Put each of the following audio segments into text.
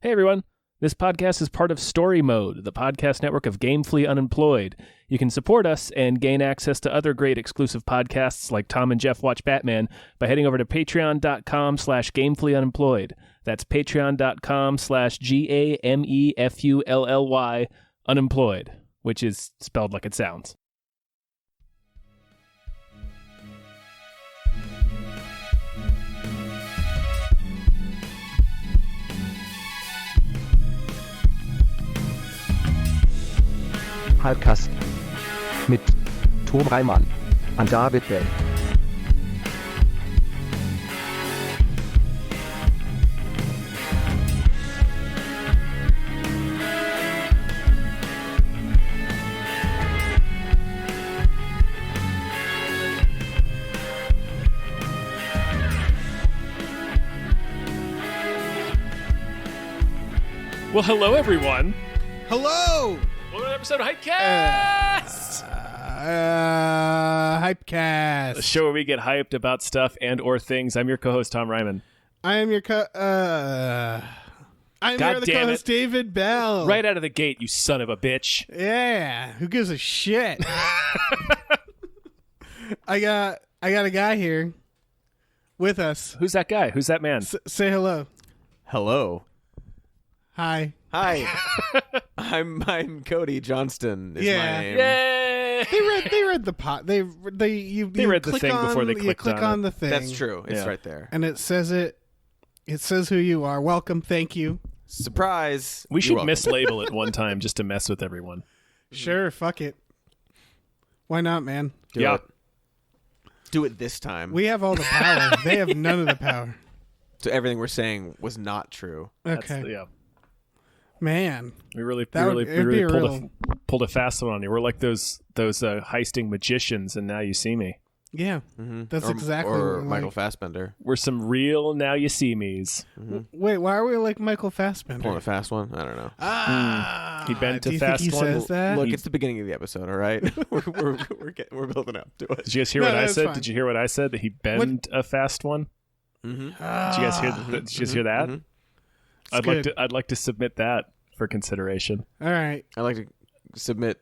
Hey everyone, this podcast is part of Story Mode, the podcast network of Gamefully Unemployed. You can support us and gain access to other great exclusive podcasts like Tom and Jeff Watch Batman by heading over to patreon.com/gamefullyunemployed. That's patreon.com/GAMEFULLY unemployed, which is spelled like it sounds. Hypecast mit Tom Reimann und David Bell. Well, hello everyone. Hello! Welcome to an episode of Hypecast! Hypecast. The show where we get hyped about stuff and or things. I'm your co-host, Tom Ryman. I am your I'm God your damn co-host, David Bell. Right out of the gate, you son of a bitch. Yeah. Who gives a shit? I got a guy here with us. Who's that guy? Who's that man? Say hello. Hello. Hi. Hi. I'm Cody Johnston is Yeah. my name. Yay! They read the pot. They read the click thing on, before they you clicked click on on it. the thing. That's true. It's Yeah. right there. And it says who you are. Welcome. Thank you. Surprise. We should You're welcome. mislabel it one time just to mess with everyone. Sure. Fuck it. Why not, man? Do Yeah. it. Do it this time. We have all the power. They have none of the power. So everything we're saying was not true. Okay. Yeah. Man. We really It'd be a pulled a fast one on you. We're like those heisting magicians, and now you see me. Yeah. Mm-hmm. That's exactly what Or we're Michael like. Fassbender. We're some real now you see me's. Wait, why are we like Michael Fassbender? Pulling a fast one? I don't know. He bent do a you fast think he one. says that? Look, it's the beginning of the episode, all right? we're building up to it. Did you guys hear No, what I that's said? fine. Did you hear what I said? That he bent a fast one. Mm-hmm. Did you guys hear? Did you guys hear that? Mhm. I'd like to submit that for consideration. All right. I'd like to submit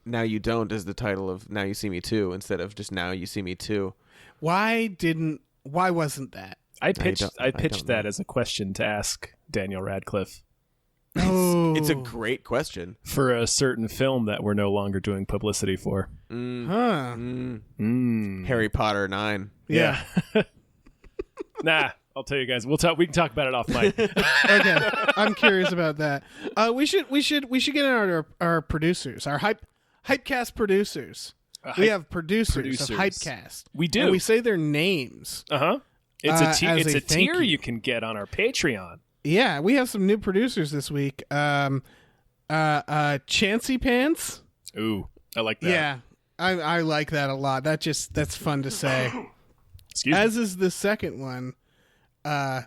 Now You Don't as the title of Now You See Me Too instead of just Now You See Me Too. Why wasn't that? I don't pitched that know. as a question to ask Daniel Radcliffe Oh. It's a great question. for a certain film that we're no longer doing publicity for. Huh. Harry Potter 9. Yeah. Nah, I'll tell you guys. We can talk about it off mic. Okay. I'm curious about that. We should get our producers, our Hypecast producers. We have producers of Hypecast. We do. And we say their names. Uh-huh. It's As a a thank tier you. you can get on our Patreon. Yeah, we have some new producers this week. Chancy Pants. Ooh, I like that. Yeah. I like that a lot. That's fun to say. Excuse me. As is the second one. Well,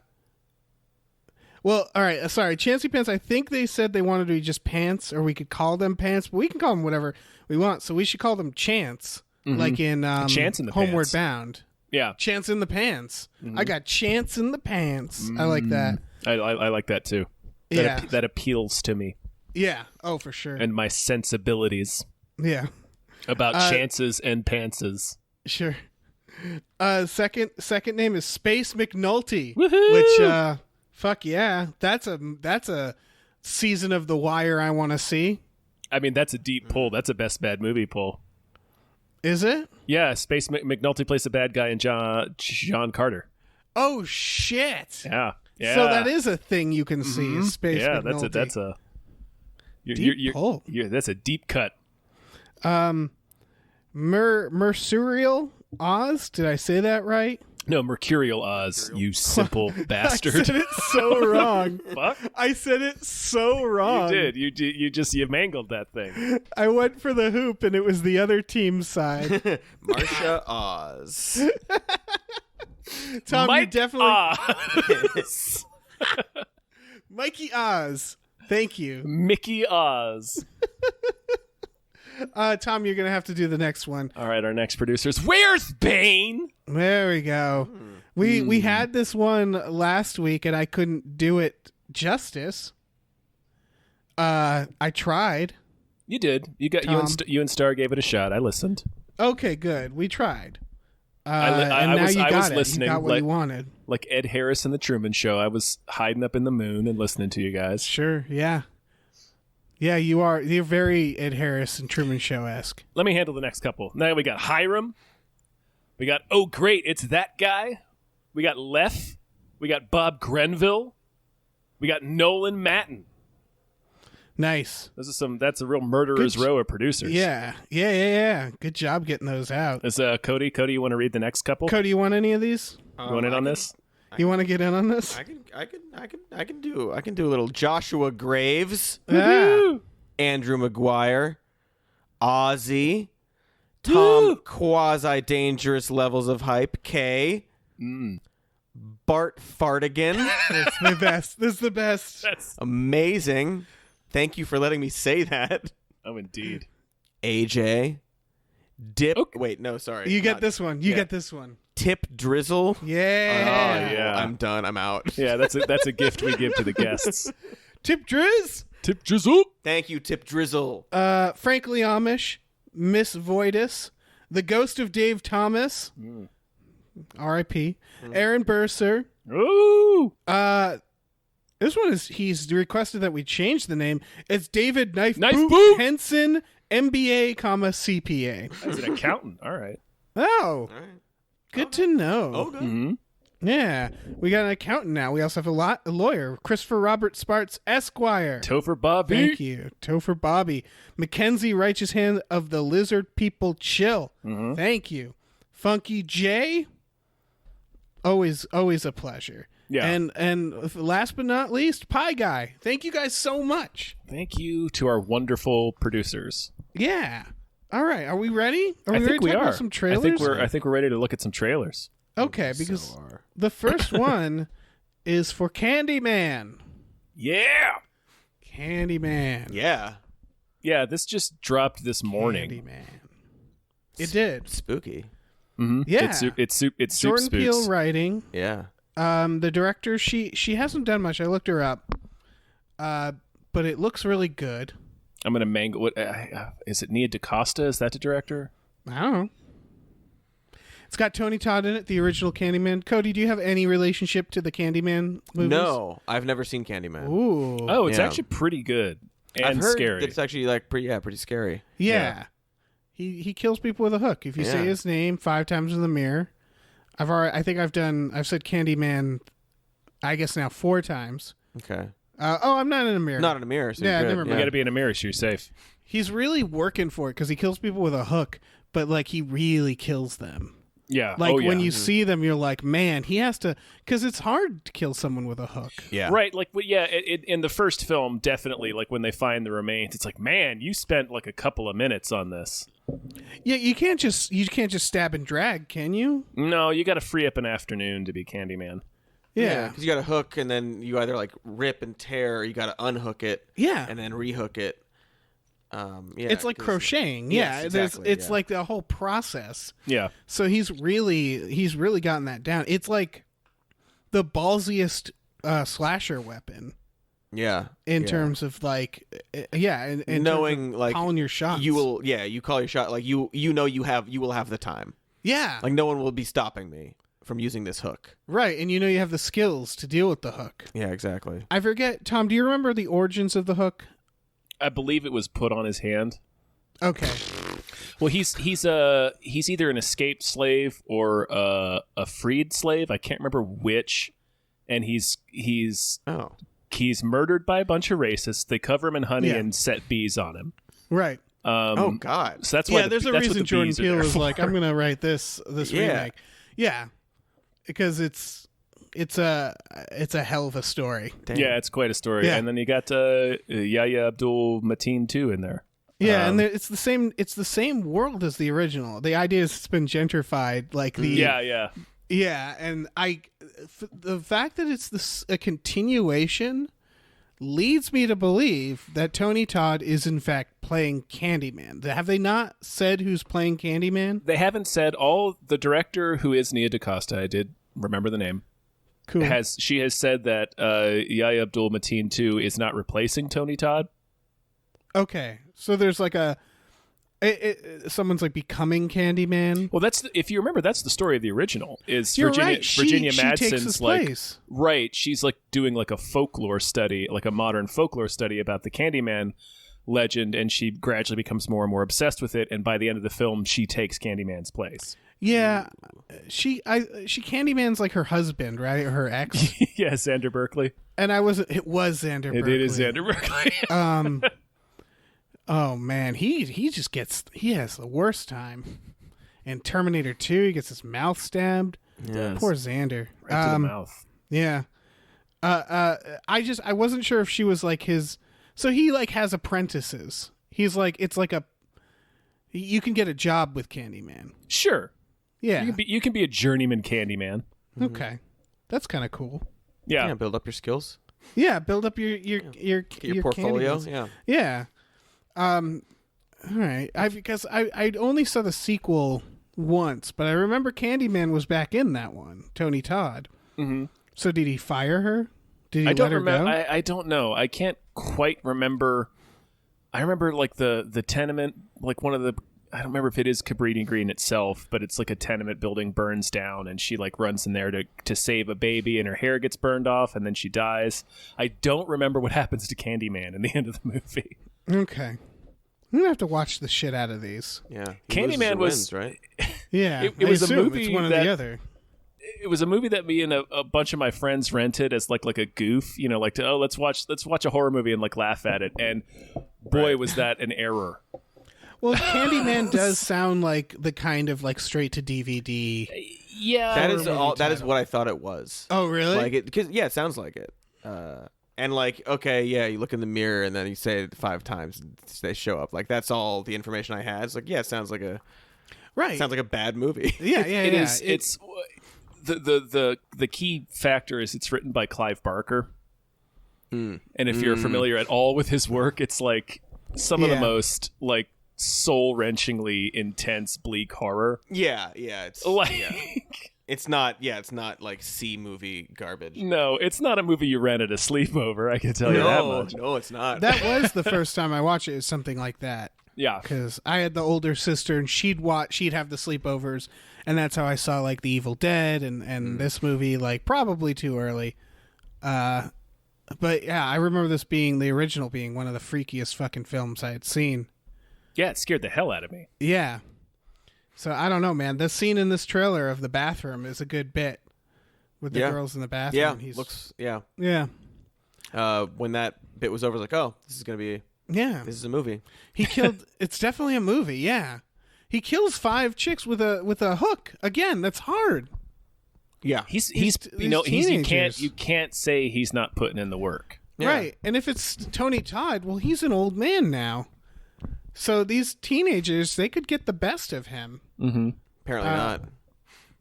all right. Sorry, Chancy Pants. I think they said they wanted to be just Pants, or we could call them Pants, but we can call them whatever we want. So we should call them Chance, like in Chance in the Homeward Pants. Bound. Yeah. Chance in the Pants. I got Chance in the Pants. I like that. I like that too. Yeah. That appeals to me Yeah. Oh, for sure. and my sensibilities Yeah. about chances and pantses. Sure. Second name is Space McNulty, Woohoo! which fuck yeah, that's a season of The Wire I want to see. I mean, that's a deep pull. That's a best bad movie pull. Is it? Yeah, Space McNulty plays the bad guy in John Carter. Oh shit! Yeah. Yeah. So that is a thing you can see. Is Space yeah, McNulty. that's a Deep pull. That's a deep cut. Mercurial Oz. Did I say that right? No, Mercurial Oz, you simple I bastard. said it so wrong. Fuck. I said it so wrong. You did. You mangled that thing. I went for the hoop, and it was the other team's side. Marsha Oz. Tom, you Mike definitely Oz. Mikey Oz. Thank you. Mickey Oz. Tom, you're going to have to do the next one. All right, our next producers. Where's Bane? There we go. We had this one last week, and I couldn't do it justice. I tried. You did. You Tom. you and Star gave it a shot. I listened. Okay, good. We tried. I and now was you got it. listening. You got what you wanted. Like Ed Harris in the Truman Show. I was hiding up in the moon and listening to you guys. Sure. Yeah. Yeah, you are. You're very Ed Harris and Truman Show-esque. Let me handle the next couple. Now we got Hiram. We got, oh, great, it's that guy. We got Leth. We got Bob Grenville. We got Nolan Matten. Nice. That's a real murderer's row of producers. Yeah. Good job getting those out. Is Cody, you want to read the next couple? Cody, you want any of these? You want in on this? You want to get in on this? I can do a little Joshua Graves, Yeah. Andrew Maguire, Ozzy, Tom Quasi Dangerous Levels of Hype, K, Bart Fartigan. It's the best. This is the best. That's Amazing. Thank you for letting me say that. oh, indeed. AJ, Dip. Okay. Wait, no, sorry. You get Not- this one. You get this one. Tip Drizzle. Yeah. Oh, yeah. I'm done. I'm out. Yeah, that's a gift we give to the guests. Tip Driz. Tip Drizzle. Thank you, Tip Drizzle. Frankly Amish. Miss Voidus. The Ghost of Dave Thomas. R.I.P. Aaron Burser. Ooh. This one he's requested that we change the name. It's David Knife Boot Boot Henson, MBA, CPA. He's an accountant. All right. Oh, All right. good to know. Oh, good. Mm-hmm. Yeah, we got an accountant now. We also have a lawyer, Christopher Robert Sparts, Esquire. Topher Bobby. Thank you, Topher Bobby. Mackenzie, Righteous Hand of the Lizard People, Chill. Thank you, Funky J. Always a pleasure. Yeah. And last but not least, Pie Guy. Thank you guys so much. Thank you to our wonderful producers. Yeah. All right. Are we ready? Are I we ready think to we talk are. about some trailers? I think we're ready to look at some trailers. Okay, because the first one is for Candyman. Yeah. Candyman. Yeah. Yeah, this just dropped this morning. Candyman. It did. Spooky. Mm-hmm. Yeah. It's soup Jordan spooks. Peele writing. Yeah. The director, she hasn't done much. I looked her up. But it looks really good. I'm gonna mangle. What is it? Nia DaCosta? Is that the director? I don't know. It's got Tony Todd in it, the original Candyman. Cody, do you have any relationship to the Candyman movies? No, I've never seen Candyman. Ooh. Oh, it's Yeah. actually pretty good and I've heard scary. that it's actually like pretty scary. Yeah. He kills people with a hook. If you say Yeah. his name 5 times in the mirror. I've said Candyman, I guess now 4 times. Okay. I'm not in a mirror. Not in a mirror. So Yeah, you're good. never You mind. got to be in a mirror so you're safe. He's really working for it because he kills people with a hook, but like he really kills them. Yeah. Like when yeah. you see them, you're like, man, he has to, because it's hard to kill someone with a hook. Yeah. Right, like in the first film, definitely, like when they find the remains, it's like, man, you spent like a couple of minutes on this. Yeah, you can't just stab and drag, can you? No, you got to free up an afternoon to be Candyman. Yeah. Because you got to hook and then you either like rip and tear or you got to unhook it. Yeah. And then rehook it. Yeah. It's like 'cause- crocheting. Yes, Yeah, exactly, it's yeah. like the whole process. Yeah. So he's really gotten that down. It's like the ballsiest slasher weapon Yeah. in yeah. terms of like and knowing like calling your shots. You call your shot like you will have the time. Yeah. Like no one will be stopping me from using this hook. Right, and you have the skills to deal with the hook. Yeah, exactly. I forget, Tom, do you remember the origins of the hook? I believe it was put on his hand. Okay. Well, he's either an escaped slave or a freed slave. I can't remember which. And he's murdered by a bunch of racists. They cover him in honey Yeah. and set bees on him. Right. Oh God. So that's why. There's a that's what reason the Jordan bees are Peele there was for. like, I'm going to write this Yeah. remake. Yeah. Because it's a hell of a story. Damn. Yeah, it's quite a story. Yeah. And then you got Yahya Abdul Mateen too in there. Yeah, and it's the same world as the original. The idea is it's been gentrified, like the Yeah. And the fact that it's a continuation leads me to believe that Tony Todd is in fact playing Candyman. Have they not said who's playing Candyman? They haven't said. The director, who is Nia DaCosta, I did remember the name. Cool. has said that Yahya Abdul-Mateen 2 is not replacing Tony Todd. Okay, so there's like someone's like becoming Candyman. Well, if you remember, that's the story of the original. Is You're Virginia right. Virginia she takes Madsen's his like place. right? She's like doing like a folklore study, like a modern folklore study about the Candyman legend, and she gradually becomes more and more obsessed with it. And by the end of the film, she takes Candyman's place. Yeah, she Candyman's like her husband, right? Or her ex. Yeah, Xander Berkeley. And it was Xander Berkeley. It is Xander Berkeley. Oh man, he has the worst time. In Terminator 2, he gets his mouth stabbed. Yes. Poor Xander. Right to the mouth. Yeah. I wasn't sure if she was like his. So he like has apprentices. He's like, it's like you can get a job with Candyman. Sure. Yeah. You can be a journeyman Candyman. Okay. That's kind of cool. Yeah. Build up your skills. Yeah, build up your portfolio. Candymans. Yeah. All right. Because I only saw the sequel once, but I remember Candyman was back in that one. Tony Todd. Mm-hmm. So did he fire her? Did he don't let her remember. go? I don't know. I can't quite remember. I remember like the tenement, like one of the. I don't remember if it is Cabrini Green itself, but it's like a tenement building burns down, and she like runs in there to save a baby, and her hair gets burned off, and then she dies. I don't remember what happens to Candyman in the end of the movie. Okay. I'm gonna have to watch the shit out of these. Yeah. Candyman wins, right? Yeah, It was a movie It's one or that- the other. It was a movie that me and a bunch of my friends rented as like a goof, you know, like let's watch a horror movie and like laugh at it. And boy, was that an error. Well, Candyman does sound like the kind of like straight to DVD. Yeah, That is movie all. That is title. what I thought it was. Oh, really? Like it, because it sounds like it. And like, okay, yeah, you look in the mirror and then you say it 5 times, and they show up. Like that's all the information I had. It's like, yeah, it sounds like a bad movie. Yeah. it is. It's the key factor is it's written by Clive Barker, and if you're familiar at all with his work, it's like some of the most like soul-wrenchingly intense, bleak horror. Yeah. It's Like, it's not. Yeah, it's not like C movie garbage. no, it's not a movie you rent at a sleepover. I can tell you that much. No, it's not. That was the first time I watched it. Is something like that. Yeah, Because I had the older sister, and she'd have the sleepovers, and that's how I saw like The Evil Dead and this movie, like probably too early. But yeah, I remember the original being one of the freakiest fucking films I had seen. yeah, it scared the hell out of me. Yeah. So I don't know, man. The scene in this trailer of the bathroom is a good bit with the girls in the bathroom. Yeah, Yeah. when that bit was over, I was like, oh, this is a movie. He killed. It's definitely a movie. Yeah. He kills 5 chicks with a hook. Again, that's hard. Yeah, He's teenagers. you can't say he's not putting in the work. Yeah. Right. And if it's Tony Todd, well, he's an old man now. So these teenagers, they could get the best of him. Mm-hmm. Apparently not.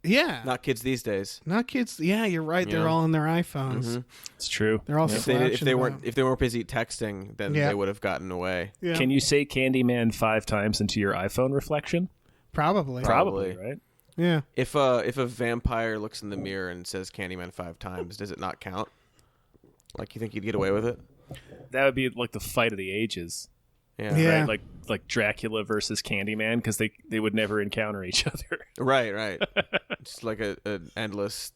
Yeah. Not kids these days. Not kids. Yeah, you're right. They're Yeah. all on their iPhones. Mm-hmm. It's true. They're all If slouching they about. weren't busy texting, then Yeah. they would have gotten away. Yeah. Can you say Candyman 5 times into your iPhone reflection? Probably. Probably. Right? Yeah. If a vampire looks in the mirror and says Candyman 5 times, does it not count? Like, you think you'd get away with it? That would be like the fight of the ages. Yeah. Yeah. Right? Like Dracula versus Candyman, because they would never encounter each other. Right. Just like an endless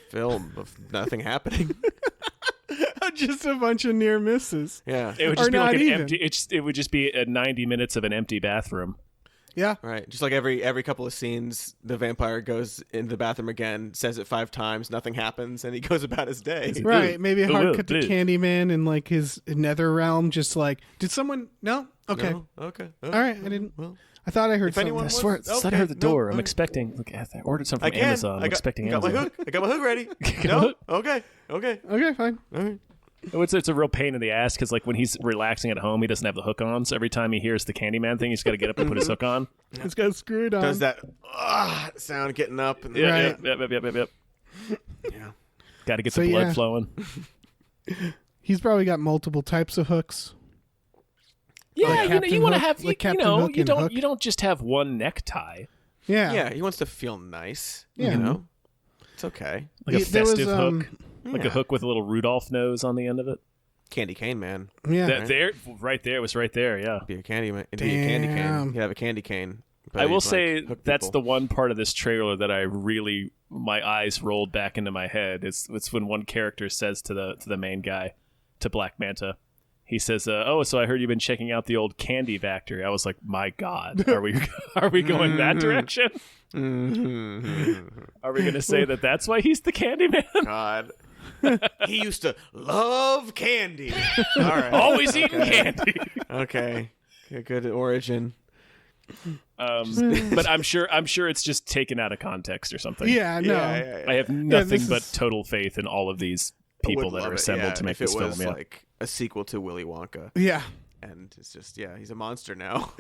film of nothing happening. Just a bunch of near misses. Yeah. It would Or just be not like an even. empty. It would just be 90 minutes of an empty bathroom. Yeah. Right. Just like every couple of scenes, the vampire goes into the bathroom again, says it 5 times, nothing happens, and he goes about his day. Right. Maybe a hard Ooh, cut to ooh. Candyman in like his nether realm. Just like, did someone? No. Okay. No? Okay. All right. I didn't. Well, I thought I heard if something. anyone I swear, I Okay, heard the no, door. I'm okay. expecting. Look, I ordered something I from can. Amazon. I'm expecting got my Amazon. hook. I got my hook ready. Got a No. hook? Okay. Okay. Fine. All right. It's a real pain in the ass because like when he's relaxing at home, he doesn't have the hook on. So every time he hears the Candyman thing, he's got to get up and put his hook on. It's got screwed on. Does that sound getting up? And Yeah, Right. yep. Yeah. Got to get So, the blood yeah. flowing. He's probably got multiple types of hooks. Yeah, Like Captain you want to Hook- have like Captain Hook you and don't Hook. just have one necktie. Yeah. Yeah. He wants to feel nice. Yeah. You know. It's okay. Like a There was, festive hook. Like yeah. a hook with a little Rudolph nose on the end of it. Candy cane man. Yeah. That there, right there, was right there. Yeah. Be a candy man. It'd be a candy cane. Damn. You'd have a candy cane. but I will you'd, say hook that's people. the one part of this trailer that I really, my eyes rolled back into my head. It's when one character says to the main guy, to Black Manta, he says, "Oh, so I heard you've been checking out the old candy factory." I was like, "My God, are we going that direction? Are we going to say that that's why he's the Candyman? God. He used to love candy. All right. Always eating candy." Okay. Good origin. But I'm sure it's just taken out of context or something. Yeah, no. Yeah. I have nothing this but is- total faith in all of these people that are assembled to make if this it film. was Yeah. like a sequel to Willy Wonka, Yeah. and it's just he's a monster now.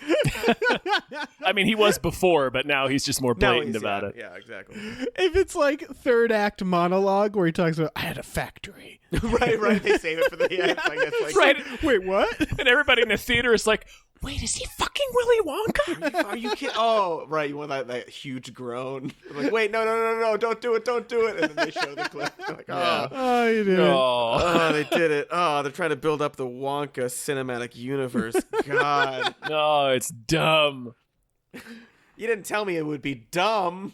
I mean, he was before, but now he's just more Now blatant he's- about it. Yeah, exactly. If it's like third act monologue where he talks about, I had a factory. right. They save it for the end. It's like, Right. Wait, what? And everybody in the theater is like, "Wait, is he fucking Willy Wonka?" Are you kidding? Oh, right. You want that huge groan? Like, wait, no, don't do it. And then they show the clip. They're like, oh. Oh, you did it. Oh. Oh, they did it. Oh, they're trying to build up the Wonka cinematic universe. God. No, it's dumb. You didn't tell me it would be dumb.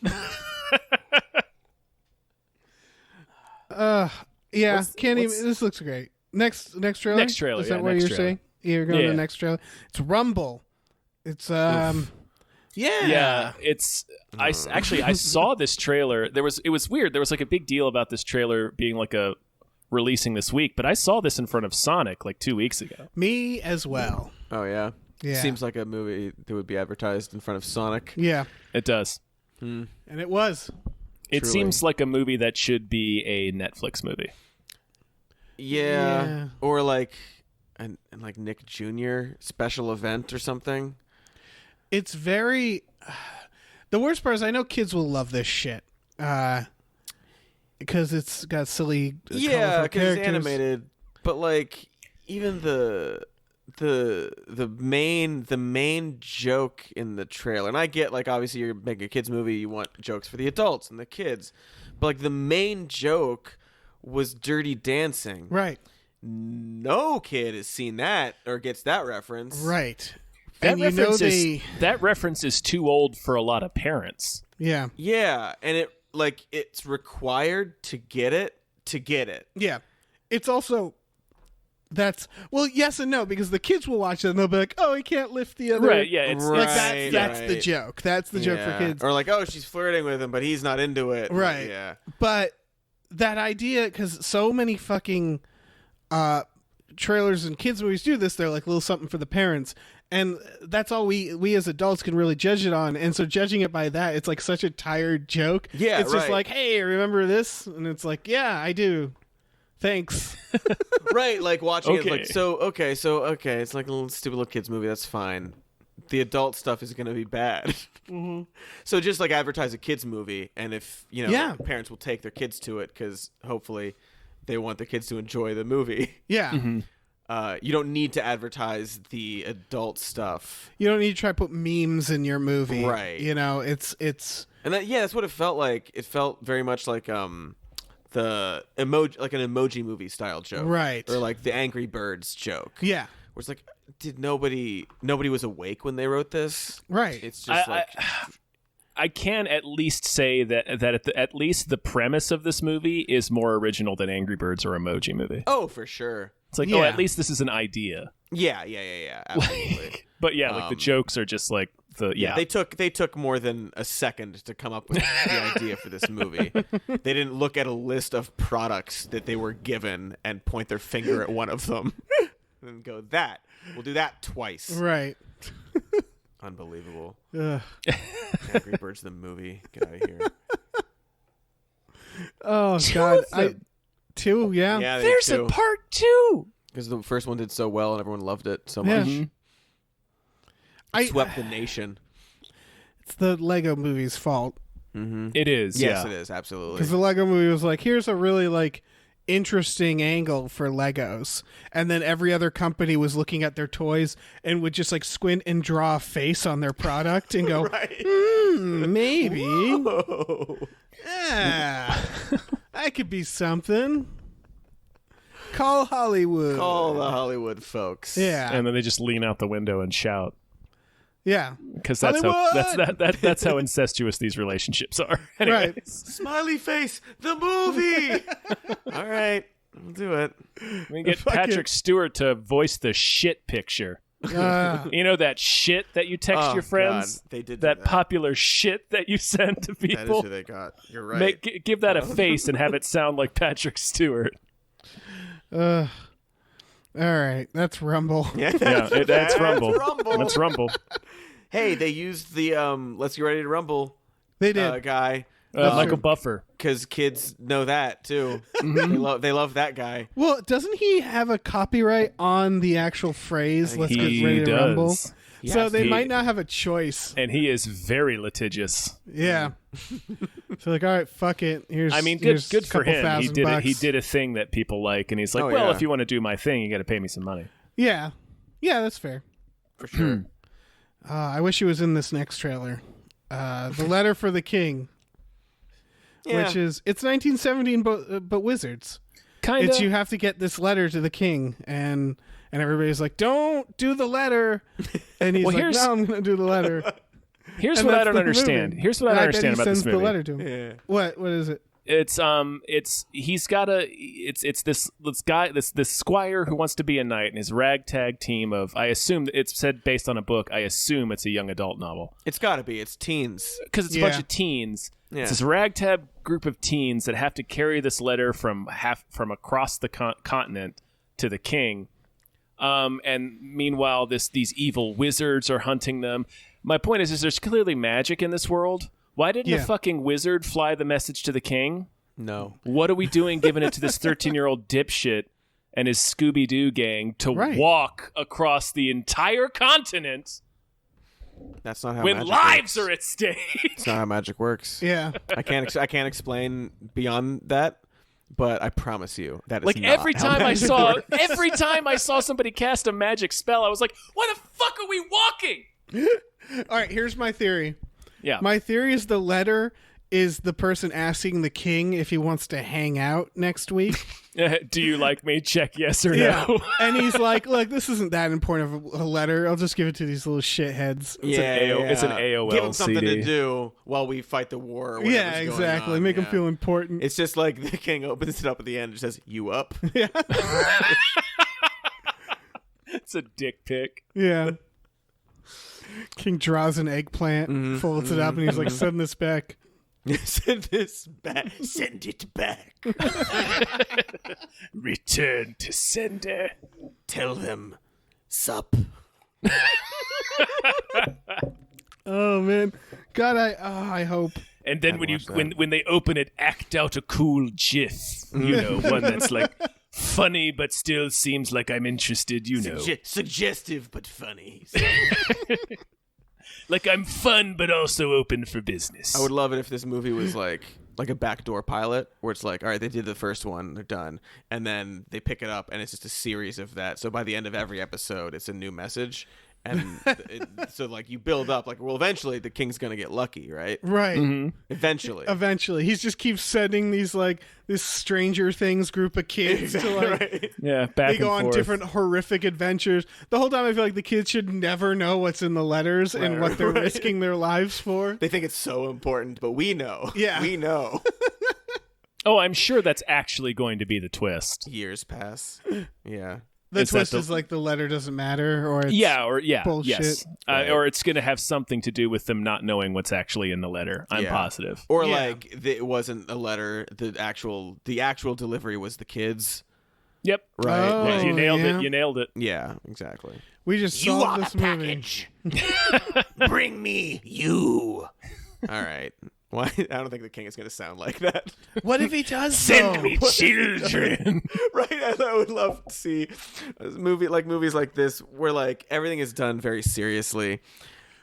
Yeah, this looks great. Next trailer? Next trailer, Is that yeah, what next you're trailer. saying? You're going to Yeah. the next trailer? It's Rumble. It's, Yeah, it's. I saw this trailer. It was weird. There was like a big deal about this trailer being like a releasing this week, but I saw this in front of Sonic like 2 weeks ago. Me as well. Oh, yeah? Yeah. Seems like a movie that would be advertised in front of Sonic. Yeah. It does. And it was. It Truly. seems like a movie that should be a Netflix movie. Yeah. Or like and like Nick Jr. special event or something. It's very... The worst part is I know kids will love this shit. Because it's got silly, Yeah, colorful because characters. it's animated. But like even the main joke in the trailer, and I get like obviously you're making a kids movie, you want jokes for the adults and the kids, but like the main joke was Dirty Dancing. Right. No kid has seen that or gets that reference. Right. That And you know that reference is too old for a lot of parents. Yeah. Yeah, and it's required to get it. Yeah. It's also... Well, yes and no, because the kids will watch it and they'll be like, "Oh, he can't lift the other." Right? Yeah. It's Like Right. that's the joke. That's the joke for kids. Or like, oh, she's flirting with him, but he's not into it. Right. Yeah. But that idea, because so many fucking trailers and kids movies do this, they're like little something for the parents, and that's all we as adults can really judge it on. And so judging it by that, it's like such a tired joke. Yeah, it's just right. like, hey, remember this? And it's like, yeah, I do. Thanks. Right, like watching Okay. it like so okay, it's like a little stupid little kids movie, that's fine. The adult stuff is going to be bad. So just like advertise a kids movie, and if, Yeah. parents will take their kids to it cuz hopefully they want the kids to enjoy the movie. Yeah. You don't need to advertise the adult stuff. You don't need to try to put memes in your movie. Right. It's And that's what it felt like. It felt very much like the emoji, like an emoji movie style joke. Right. Or like the Angry Birds joke. yeah. Where it's like, did nobody was awake when they wrote this? Right. It's just I can at least say that at least the premise of this movie is more original than Angry Birds or Emoji Movie. oh, for sure. It's like, Yeah. oh, at least this is an idea. Yeah, absolutely. But yeah, like the jokes are just like They took more than a second to come up with the idea for this movie. They didn't look at a list of products that they were given and point their finger at one of them and go, we'll do that twice. Right. Unbelievable. Ugh. Angry Birds the movie. Get out of here. Oh God. Two. Yeah. Yeah, There's a part 2. because the first one did so well and everyone loved it so Yeah. much. Swept the nation. It's the Lego movie's fault. It is. Yes, yeah. it is absolutely. Because the Lego movie was like, here's a really like interesting angle for Legos, and then every other company was looking at their toys and would just like squint and draw a face on their product and go, Right. Maybe. Whoa. Yeah. That could be something. Call Hollywood. Call the Hollywood folks. Yeah. And then they just lean out the window and shout. Yeah. Because that's that's how incestuous these relationships are. Anyways. Right. Smiley face, the movie. All right, we'll do it. We get Patrick Stewart to voice the shit picture. You know that shit that you text your friends? God, they did that popular shit that you send to That is people? who they got. You're right. Give that a face and have it sound like Patrick Stewart. All right. That's Rumble. That's Rumble. That's Rumble. Hey, they used the Let's Get Ready to Rumble They did. guy. Michael Buffer. Because kids know that, too. They love that guy. Well, doesn't he have a copyright on the actual phrase, let's He get ready to rumble? does. So they might not have a choice. And he is very litigious. Yeah. So like, all right, fuck it. Here's I mean, here's good a for couple him. $1,000. He did a thing that people like, and he's like, Oh, well, yeah. if you want to do my thing, you got to pay me some money. Yeah. Yeah, that's fair. For sure. I wish he was in this next trailer. The Letter for the King, which is it's 1917 but wizards. Kind It's of. you have to get this letter to the king, and everybody's like, don't do the letter, and he's Well, like, no, I'm gonna do the letter. Here's And what I that's don't the understand. movie. Here's what I And don't bet understand he about this sends movie. the letter to him. Yeah. What is it? He's got this guy, this squire who wants to be a knight, and his ragtag team of, I assume it's said based on a book, I assume it's a young adult novel. It's got to be. It's teens. Because it's a bunch of teens. Yeah. It's this ragtag group of teens that have to carry this letter from across the continent to the king. And meanwhile, these evil wizards are hunting them. My point is there's clearly magic in this world. Why didn't a fucking wizard fly the message to the king? No. What are we doing giving it to this 13-year-old dipshit and his Scooby-Doo gang to walk across the entire continent That's not how when magic lives works. are at stake? It's not how magic works. Yeah. I can't explain beyond that, but I promise you that is Like not every how time magic I works. saw somebody cast a magic spell, I was like, "Why the fuck are we walking?" All right, here's my theory. Yeah. My theory is the letter is the person asking the king if he wants to hang out next week. Do you like me? Check yes or Yeah. no. And he's like, look, this isn't that important of a letter. I'll just give it to these little shitheads. It's an AOL Give them something CD. to do while we fight the war. Or Yeah, whatever's going exactly. on. Make them Yeah. feel important. It's just like the king opens it up at the end and says, "You up?" It's a dick pic. Yeah. King draws an eggplant, folds it up, and he's like, send this back. Send this back. Send it back. Return to sender. Tell them, sup. Oh, man. God, I hope. And then when watch that. when they open it, act out a cool gif. You know, one that's like funny but still seems like I'm interested. You know, Suggestive but funny. like I'm fun but also open for business. I would love it if this movie was like a backdoor pilot where it's like, all right, they did the first one, they're done, and then they pick it up and it's just a series of that. So by the end of every episode, it's a new message. And so like you build up like, well, eventually the king's gonna get lucky, right? Right. Eventually. Eventually. He just keeps sending these, like, this Stranger Things group of kids to, like, Right. Yeah, back they and go on forth. different horrific adventures. The whole time I feel like the kids should never know what's in the letters and what they're risking their lives for. They think it's so important, but we know. Yeah. We know. Oh, I'm sure that's actually going to be the twist. Years pass. Yeah. The Is that twist the- is like the letter doesn't matter, or it's bullshit. yes, Right. or it's going to have something to do with them not knowing what's actually in the letter. I'm Yeah. positive. Or Yeah. like it wasn't a letter. The actual delivery was the kids. Yep, Right. Oh, Yeah, you nailed yeah. it. You nailed it. Yeah. Exactly. We just solved this movie. Bring me you. All right. Why? I don't think the king is going to sound like that. What if he does? Send me children. Right? I would love to see a movie like movies like this where like everything is done very seriously.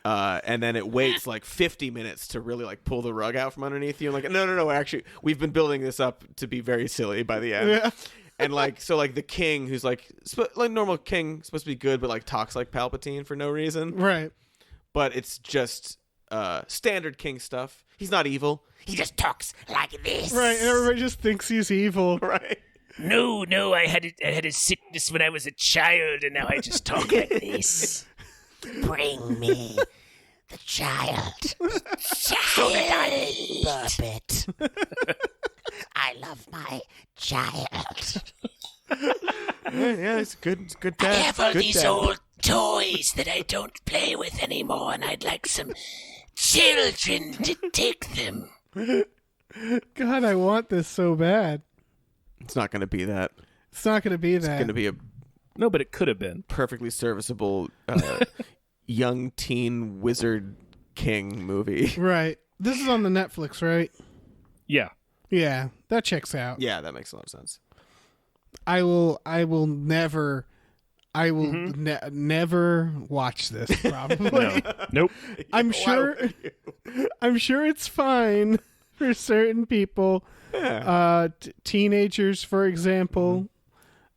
And then it waits like 50 minutes to really like pull the rug out from underneath you. And like, no, actually, we've been building this up to be very silly by the end. Yeah. And like, so like the king who's like normal king, supposed to be good, but like talks like Palpatine for no reason. Right. But it's just standard king stuff. He's not evil. He just talks like this. Right, and everybody just thinks he's evil. Right. No, I had a sickness when I was a child, and now I just talk like this. Bring me the child. So that I burp it. I love my child. Yeah, it's good. It's good I dad. have all Good these dad. old toys that I don't play with anymore, and I'd like some children to take them. God, I want this so bad. It's not going to be that. It's not going to be It's that. going to be a No, but it could have been. perfectly serviceable young teen wizard king movie. Right. This is on the Netflix, right? Yeah. Yeah, that checks out. Yeah, that makes a lot of sense. I will never never watch this probably. No. Nope. I'm sure it's fine for certain people. Teenagers, for example.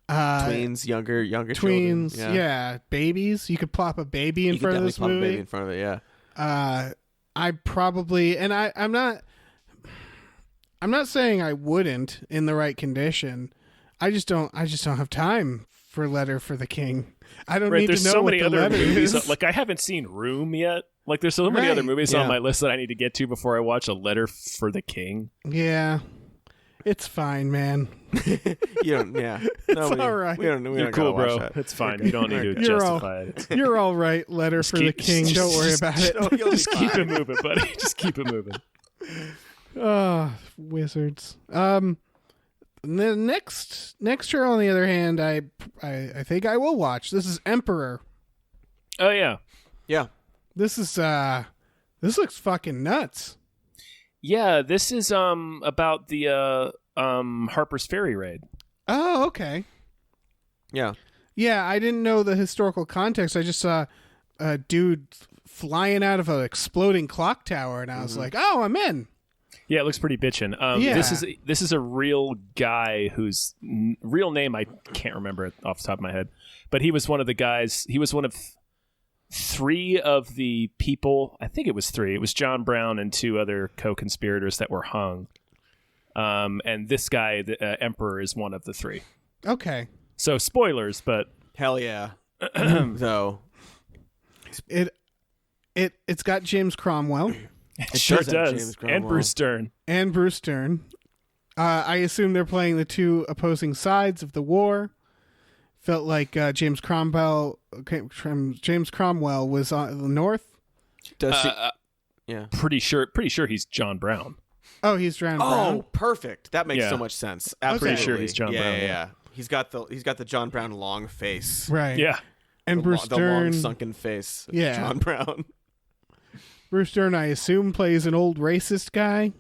Tweens, younger Tweens, children. yeah. Babies. You could plop a baby in You could front of definitely this pop a baby movie. in front of it, yeah. I probably, and I'm not saying I wouldn't in the right condition. I just don't have time for Letter for the King. I don't need There's to know so what many the other letter movies. is. Like, I haven't seen Room yet. Like, there's so many Right. other movies Yeah. on my list that I need to get to before I watch A Letter for the King. Yeah, it's fine, man. You don't, yeah. No, It's all right. We don't You're gotta cool, watch bro. that. It's fine. You don't need to You're justify it. You're all right, Letter for the King. Don't worry about it. You'll be Just keep fine. it moving, buddy. Just keep it moving. Wizards. The next trailer, on the other hand, I think I will watch. This is Emperor. Oh, yeah. Yeah. This looks fucking nuts. Yeah, this is about the Harpers Ferry raid. Oh, okay. Yeah. Yeah, I didn't know the historical context. I just saw a dude flying out of an exploding clock tower, and I was like, "Oh, I'm in." Yeah, it looks pretty bitchin'. Yeah. This is a real guy whose real name I can't remember it off the top of my head, but he was one of the guys. He was one of three of the people. I think it was three. It was John Brown and two other co-conspirators that were hung. And this guy, the Emperor, is one of the three. Okay. So spoilers, but Hell yeah. Though. It's got James Cromwell it sure does have does. James And Cromwell. Bruce Stern. and Bruce Stern. I assume they're playing the two opposing sides of the war. Felt like James Cromwell was on the north. Does he? Yeah. Pretty sure he's John Brown. Oh, he's John Brown. Oh, perfect. That makes Yeah. so much sense. Okay. Absolutely. Pretty sure he's John yeah, Brown, Yeah, yeah. yeah. He's got the John Brown long face. Right. Yeah. And The Bruce the long Stern. sunken face. Of Yeah. John Brown. Bruce Stern, I assume, plays an old racist guy.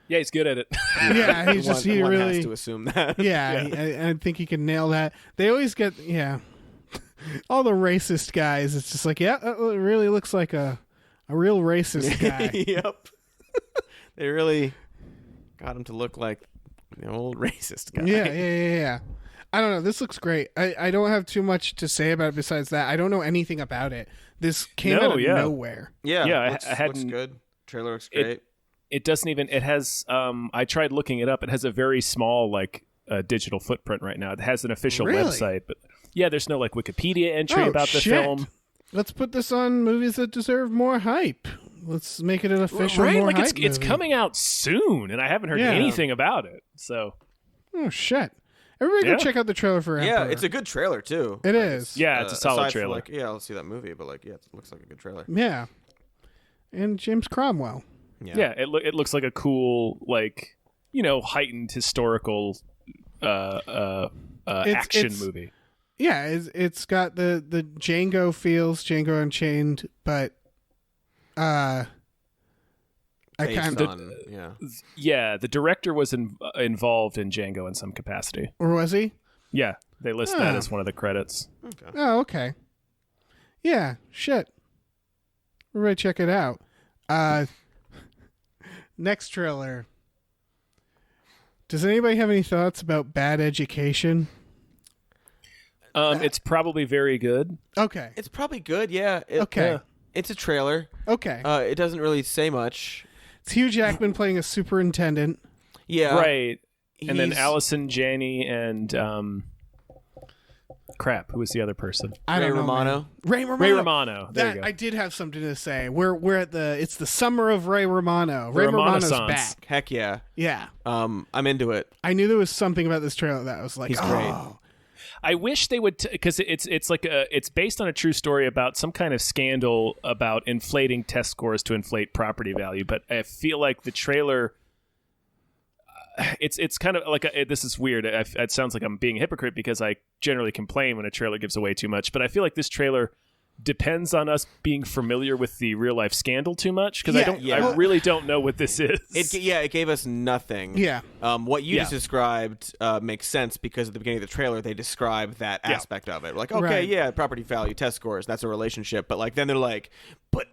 Yeah, he's good at it. Yeah, he's just one really. has to assume that. Yeah, I think he can nail that. They always get all the racist guys. It's just like that really looks like a real racist guy. Yep. They really got him to look like the old racist guy. Yeah. I don't know. This looks great. I don't have too much to say about it besides that. I don't know anything about it. This came out of nowhere. Yeah. Yeah, looks, I hadn't- looks good. Trailer looks great. It doesn't even. It has. I tried looking it up. It has a very small digital footprint right now. It has an official Really? website, but yeah, there's no Wikipedia entry Oh, about the shit. film. Let's put this on movies that deserve more hype. Let's make it an official Right? more Like hype it's movie. coming out soon, and I haven't heard Yeah. anything about it. So Oh shit! Everybody Yeah. go check out the trailer for yeah, Emperor. it's a good trailer too. It is. yeah, it's a solid aside from, trailer. yeah, I'll see that movie, but it looks like a good trailer. Yeah. And James Cromwell. Yeah, it looks like a cool, heightened historical action it's- movie. Yeah, it's got the Django feels, Django Unchained, but Based the on, yeah. Yeah, the director was involved in Django in some capacity. or was he? Yeah, they list that as one of the credits. Okay. Oh, okay. Yeah, shit. Everybody check it out. Next trailer. Does anybody have any thoughts about Bad Education? It's probably very good. Okay. It's probably good, yeah. Okay. It's a trailer. Okay. It doesn't really say much. It's Hugh Jackman playing a superintendent. Yeah. Right. And then He's- Allison Janney and crap, who was the other person? I Ray don't know, Romano. man. Ray Romano. Ray Romano. There That you go. I did have something to say. We're at it's the summer of Ray Romano. Ray Romano's Romano-sance. back. Heck yeah. Yeah. I'm into it. I knew there was something about this trailer that I was like, He's oh. great. I wish they would, because it's like it's based on a true story about some kind of scandal about inflating test scores to inflate property value. But I feel like the trailer, it's kind of like this is weird. It sounds like I'm being a hypocrite because I generally complain when a trailer gives away too much. But I feel like this trailer depends on us being familiar with the real life scandal too much because I really don't know what this is. It gave us nothing. Yeah. What you Yeah. just described makes sense because at the beginning of the trailer they describe that aspect of it. Like, okay, Right. yeah, property value, test scores, that's a relationship. But like then they're like, but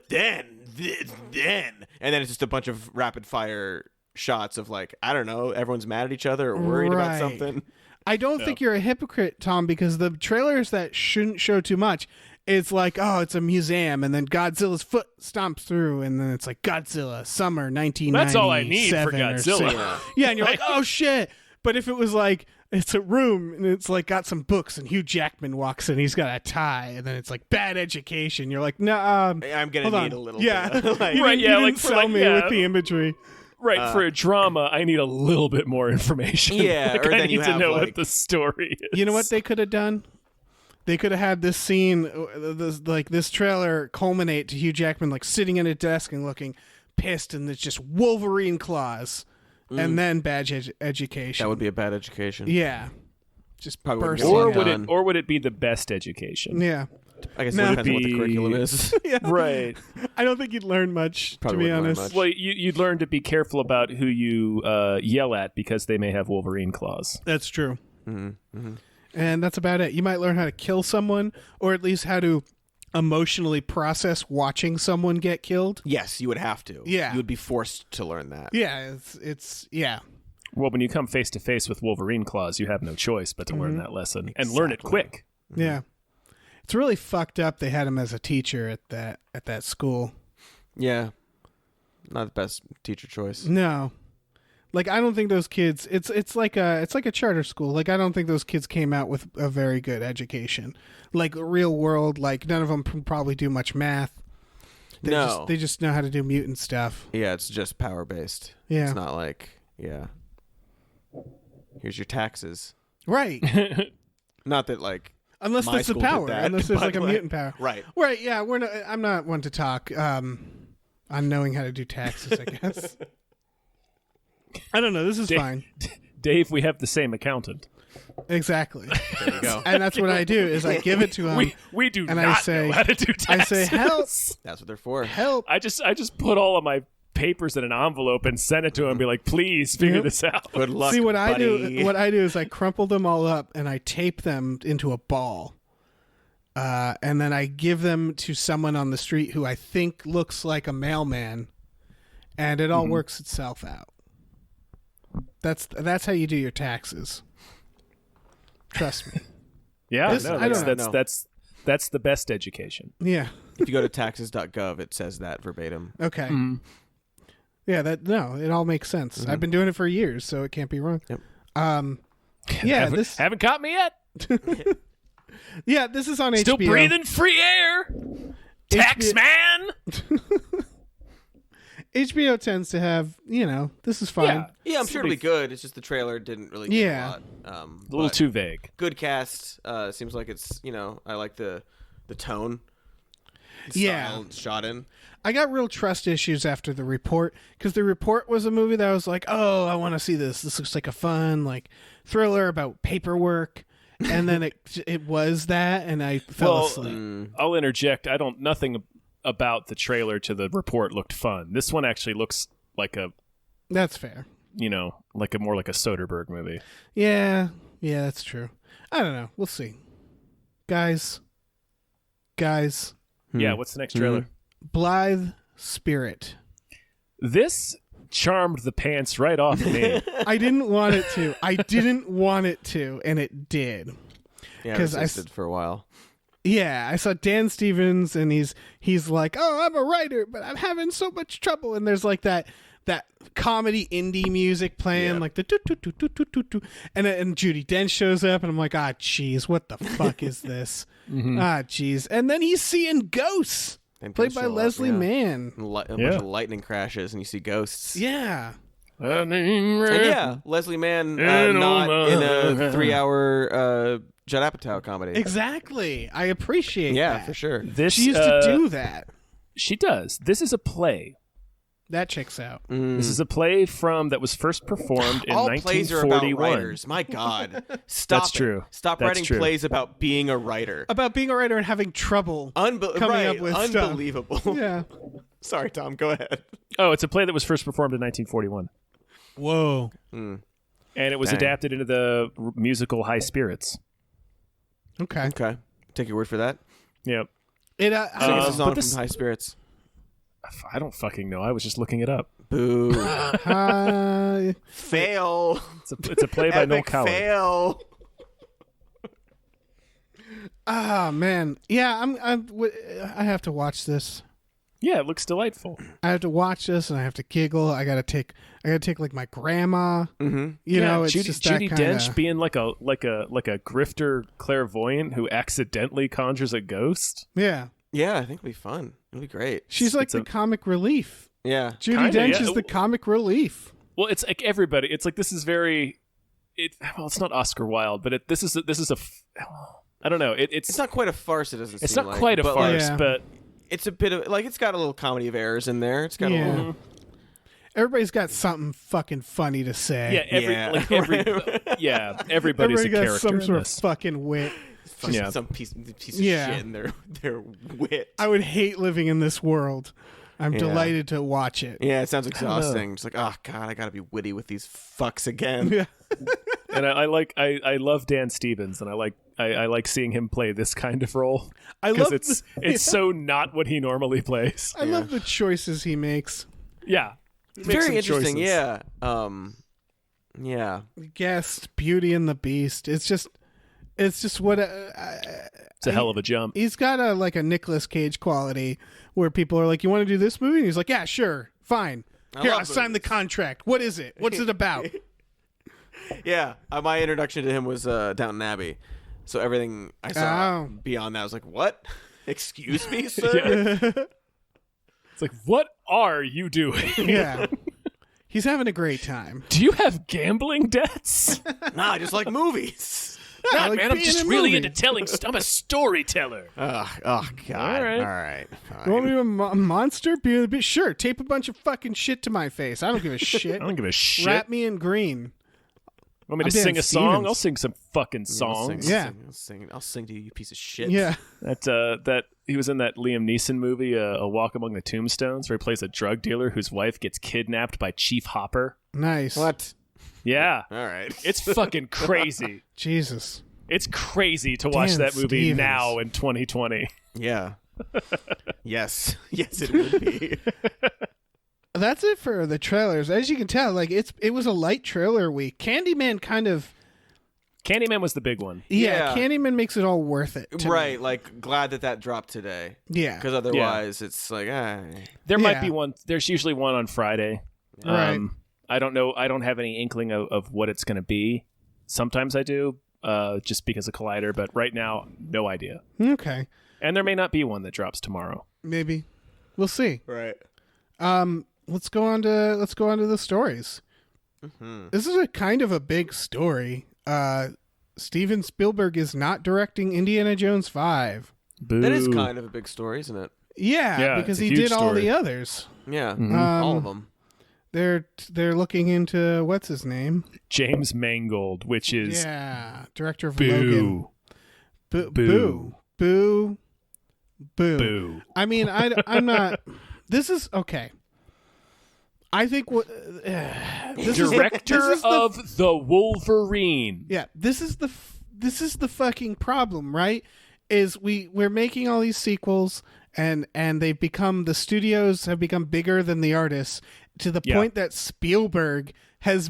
then, and then it's just a bunch of rapid fire shots of like, I don't know, everyone's mad at each other or worried about Right. something. I don't think you're a hypocrite, Tom, because the trailers that shouldn't show too much, it's like, oh, it's a museum, and then Godzilla's foot stomps through, and then it's like Godzilla, summer 1997. That's all I need for or Godzilla. six. Yeah, and you're like, oh shit. But if it was like, it's a room, and it's like got some books, and Hugh Jackman walks in, he's got a tie, and then it's like bad education. You're like, no, I'm gonna hold need on. a little yeah. bit. Like, you Right, didn't, yeah, you didn't like for, sell like, me yeah. with the imagery. Right, for a drama, I need a little bit more information. Yeah, Like, or I then need you to have, know like- what the story is. You know what they could have done? They could have had this scene, this trailer culminate to Hugh Jackman like sitting at a desk and looking pissed, and it's just Wolverine claws, and then bad education. that would be a bad education. yeah, just Probably wouldn't bursting be or out. would done. it? Or would it be the best education? Yeah, I guess No. it depends on what the Be- curriculum is. Right. I don't think you'd learn much, Probably to be wouldn't learn honest. much. Well, you'd learn to be careful about who you yell at because they may have Wolverine claws. That's true. Mm-hmm. And that's about it. You might learn how to kill someone, or at least how to emotionally process watching someone get killed. Yes, you would have to. Yeah. You would be forced to learn that. Yeah, it's yeah. Well, when you come face to face with Wolverine claws, you have no choice but to learn that lesson and learn it quick. Yeah. It's really fucked up they had him as a teacher at that school. Yeah. Not the best teacher choice. No. Like I don't think those kids it's like a charter school. Like I don't think those kids came out with a very good education. Like real world, like none of them probably do much math. They just know how to do mutant stuff. Yeah, it's just power based. Yeah. It's not like, here's your taxes. Right. Not that like Unless my that's the school did power. that, Unless there's but, like a mutant power. Right. Right, yeah, I'm not one to talk on knowing how to do taxes, I guess. I don't know, this is fine. Dave, we have the same accountant. Exactly. There you go. And that's what I do is I give it to him. We do and not I say, know how to do I taxes. say, help, That's what they're for. help. I just put all of my papers in an envelope and send it to him and be like, please figure Yep. this out. Good luck. See what I buddy. do? What I do is I crumple them all up and I tape them into a ball, and then I give them to someone on the street who I think looks like a mailman, and it all works itself out. That's how you do your taxes. Trust me. Yeah, This- no, I don't that's, know. that's the best education. Yeah. If you go to taxes.gov, it says that verbatim. Okay. Yeah. It all makes sense. I've been doing it for years, so it can't be wrong. Yep. Yeah. haven't caught me yet. Yeah. This is on Still HBO. breathing free air. Tax man. HBO tends to have, this is fine. Yeah. Yeah, I'm sure it'll be good. It's just the trailer didn't really give Yeah. a lot. A little but too vague. good cast. Seems like it's, I like the tone. The Yeah. style it's shot in. I got real trust issues after The Report, because The Report was a movie that I was like, oh, I want to see this. This looks like a fun, thriller about paperwork. And then it was that, and I fell asleep. I'll interject. Nothing about the trailer to The Report looked fun. This one actually looks like That's fair. more like a Soderbergh movie. Yeah, that's true. I don't know. We'll see. Guys, Yeah, what's the next trailer? Blithe Spirit. This charmed the pants right off me. I didn't want it to. And it did. Yeah, it 'Cause I existed for a while. Yeah, I saw Dan Stevens, and he's like, "Oh, I'm a writer, but I'm having so much trouble." And there's like that comedy indie music playing, like the do do do do do do do, and Judi Dench shows up, and I'm like, "Ah, jeez, what the fuck is this?" Ah, jeez, and then he's seeing ghosts, played by Leslie Mann. A bunch of lightning crashes, and you see ghosts. Yeah. And Leslie Mann not in a 3-hour Judd Apatow comedy. Exactly. I appreciate that. Yeah, for sure. She used to do that. She does. This is a play. That checks out. This is a play that was first performed in All 1941. plays are about writers. My God. Stop That's true. Stop That's writing true. plays about being a writer. About being a writer and having trouble coming up with unbelievable. stuff. Yeah. Sorry, Tom. Go ahead. Oh, it's a play that was first performed in 1941. Whoa. And it was Dang. adapted into the musical High Spirits. Okay. Okay. Take your word for that. Yep. It Sing us a song but this- from High Spirits. I don't fucking know. I was just looking it up. Boo. Fail. It's a play by Noel Epic Coward. fail. Ah, man. Yeah, I have to watch this. Yeah, it looks delightful. I have to watch this, and I have to giggle. I gotta take like my grandma. Mm-hmm. You know, it's Judi just that Dench kinda... being like a grifter clairvoyant who accidentally conjures a ghost. Yeah, Yeah, I think it'll be fun. It'll be great. she's like the comic relief. Yeah. Judi Kinda, Dench yeah. is the comic relief. Well, it's like everybody. It's like this is very. It's not Oscar Wilde, but this is a. I don't know. It's not quite a farce. It doesn't. It's seem not like, quite a but, farce, Yeah. but It's a bit of like it's got a little comedy of errors in there. It's got a little. Everybody's got something fucking funny to say. everybody's Everybody a got character some in sort this. of fucking wit. Yeah. Some piece of Yeah. shit in their wit. I would hate living in this world. I'm delighted to watch it. Yeah, it sounds exhausting. It's like, oh god, I gotta be witty with these fucks again. Yeah. And I love Dan Stevens, and I like seeing him play this kind of role I because love it's so not what he normally plays. I love the choices he makes. Yeah, It's very interesting. Yeah. Yeah. Guest, Beauty and the Beast. It's just what It's a hell of a jump. he's got a Nicolas Cage quality where people are like, "You want to do this movie?" And he's like, "Yeah, sure, fine. Here, love I'll sign the contract. What is it? What's it about?" Yeah. My introduction to him was Downton Abbey. So everything I saw Oh. beyond that was like, what? Excuse me, sir? It's like, what are you doing? Yeah. He's having a great time. Do you have gambling debts? Nah, I just like movies. Yeah, Nah, like man, I'm being just in a really movie. into telling. I'm a storyteller. Oh God. All right. All right. You want me to be a monster? Be a bit sure. Tape a bunch of fucking shit to my face. I don't give a shit. I don't give a shit. Wrap me in green. Want me I'm to sing Dan a song? Stevens. I'll sing some fucking songs. Yeah. I'll sing to you, you piece of shit. Yeah. That he was in that Liam Neeson movie, A Walk Among the Tombstones, where he plays a drug dealer whose wife gets kidnapped by Chief Hopper. Nice. What? Yeah, All right. it's fucking crazy. Jesus. It's crazy to watch Dan that movie Stevens. now in 2020. Yeah. Yes. Yes, it would be. That's it for the trailers. As you can tell, it was a light trailer week. Candyman Candyman was the big one. Yeah. Candyman makes it all worth it. to me. Right. Like, glad that dropped today. Yeah. Because otherwise, it's like, There might Yeah. be one. There's usually one on Friday. Right. I don't know. I don't have any inkling of what it's going to be. Sometimes I do, just because of Collider. But right now, no idea. Okay. And there may not be one that drops tomorrow. Maybe. We'll see. right. Let's go on to the stories. This is a kind of a big story. Steven Spielberg is not directing Indiana Jones 5. Boo. That is kind of a big story, isn't it? Yeah, because it's a he huge did all story. the others. Yeah. Mm-hmm. All of them. They're looking into what's his name? James Mangold, which is Yeah, director of Logan. boo. Boo. Boo. Boo. I mean, I'm not. This is okay. I think what Director of the Wolverine. Yeah, this is the fucking problem, right? Is we're making all these sequels and the studios have become bigger than the artists to the point that Spielberg has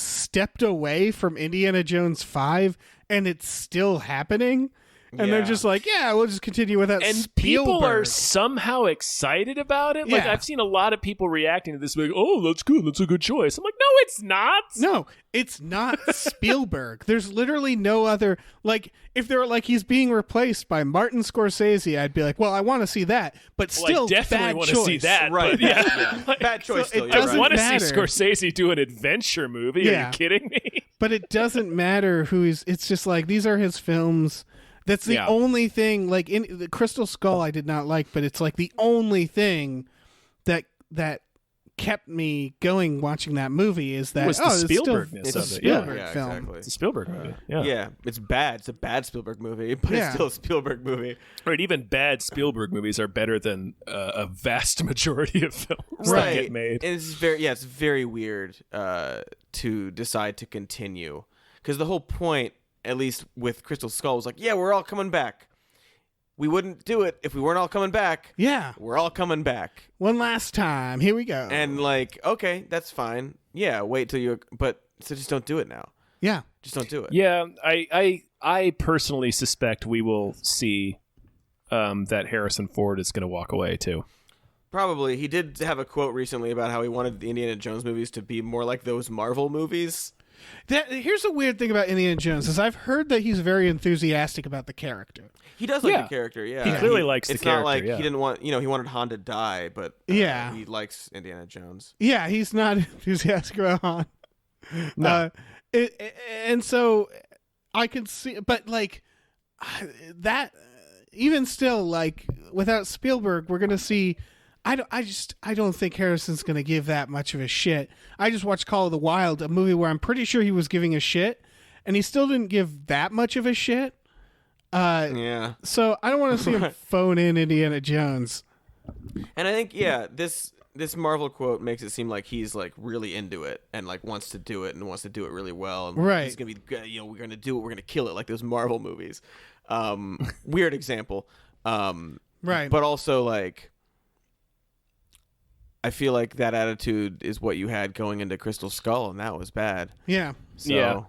stepped away from Indiana Jones 5 and it's still happening. And they're just like, yeah, we'll just continue with that. And Spielberg. people are somehow excited about it. Like, Yeah. I've seen a lot of people reacting to this, like, oh, that's good. That's a good choice. I'm like, no, it's not. No, it's not Spielberg. There's literally no other. Like, if they were like he's being replaced by Martin Scorsese, I'd be like, well, I want to see that. But Well, still, I definitely bad want choice. to see that. Right. But yeah. Like, Bad choice. so still, it you're doesn't I want to matter. see Scorsese do an adventure movie. Are Yeah. you kidding me? But it doesn't matter who he's. It's just like these are his films. That's the Yeah. only thing. Like in the Crystal Skull, I did not like, but it's like the only thing that kept me going watching that movie is that Was the it's still- Spielbergness it's a of it, Spielberg yeah, film. exactly. It's a Spielberg movie. Yeah. Yeah, it's bad. It's a bad Spielberg movie, but Yeah. it's still a Spielberg movie. Right. Even bad Spielberg movies are better than a vast majority of films that Right. get made. And it's very weird to decide to continue, because the whole point, at least with Crystal Skull, was like, yeah, we're all coming back. We wouldn't do it if we weren't all coming back. Yeah, We're all coming back. one last time. Here we go. And like, okay, that's fine. Yeah, wait till you. But so just don't do it now. yeah, Just don't do it. Yeah, I personally suspect we will see that Harrison Ford is going to walk away too. Probably. He did have a quote recently about how he wanted the Indiana Jones movies to be more like those Marvel movies. Here's a weird thing about Indiana Jones is I've heard that he's very enthusiastic about the character. He does like Yeah. the character, yeah. He clearly likes the it's character, not like yeah. he didn't want, he wanted Han to die, but Yeah. he likes Indiana Jones. Yeah, he's not enthusiastic about Han. No. And so I can see, but like that, even still, like without Spielberg, we're gonna see. I don't think Harrison's gonna give that much of a shit. I just watched Call of the Wild, a movie where I'm pretty sure he was giving a shit, and he still didn't give that much of a shit. Yeah. So I don't want to see him phone in Indiana Jones. And I think, yeah, this Marvel quote makes it seem like he's like really into it and like wants to do it and wants to do it really well. And Right. He's gonna be, we're gonna do it. We're gonna kill it like those Marvel movies. Weird example. Right. But also like, I feel like that attitude is what you had going into Crystal Skull, and that was bad. Yeah. So Yeah.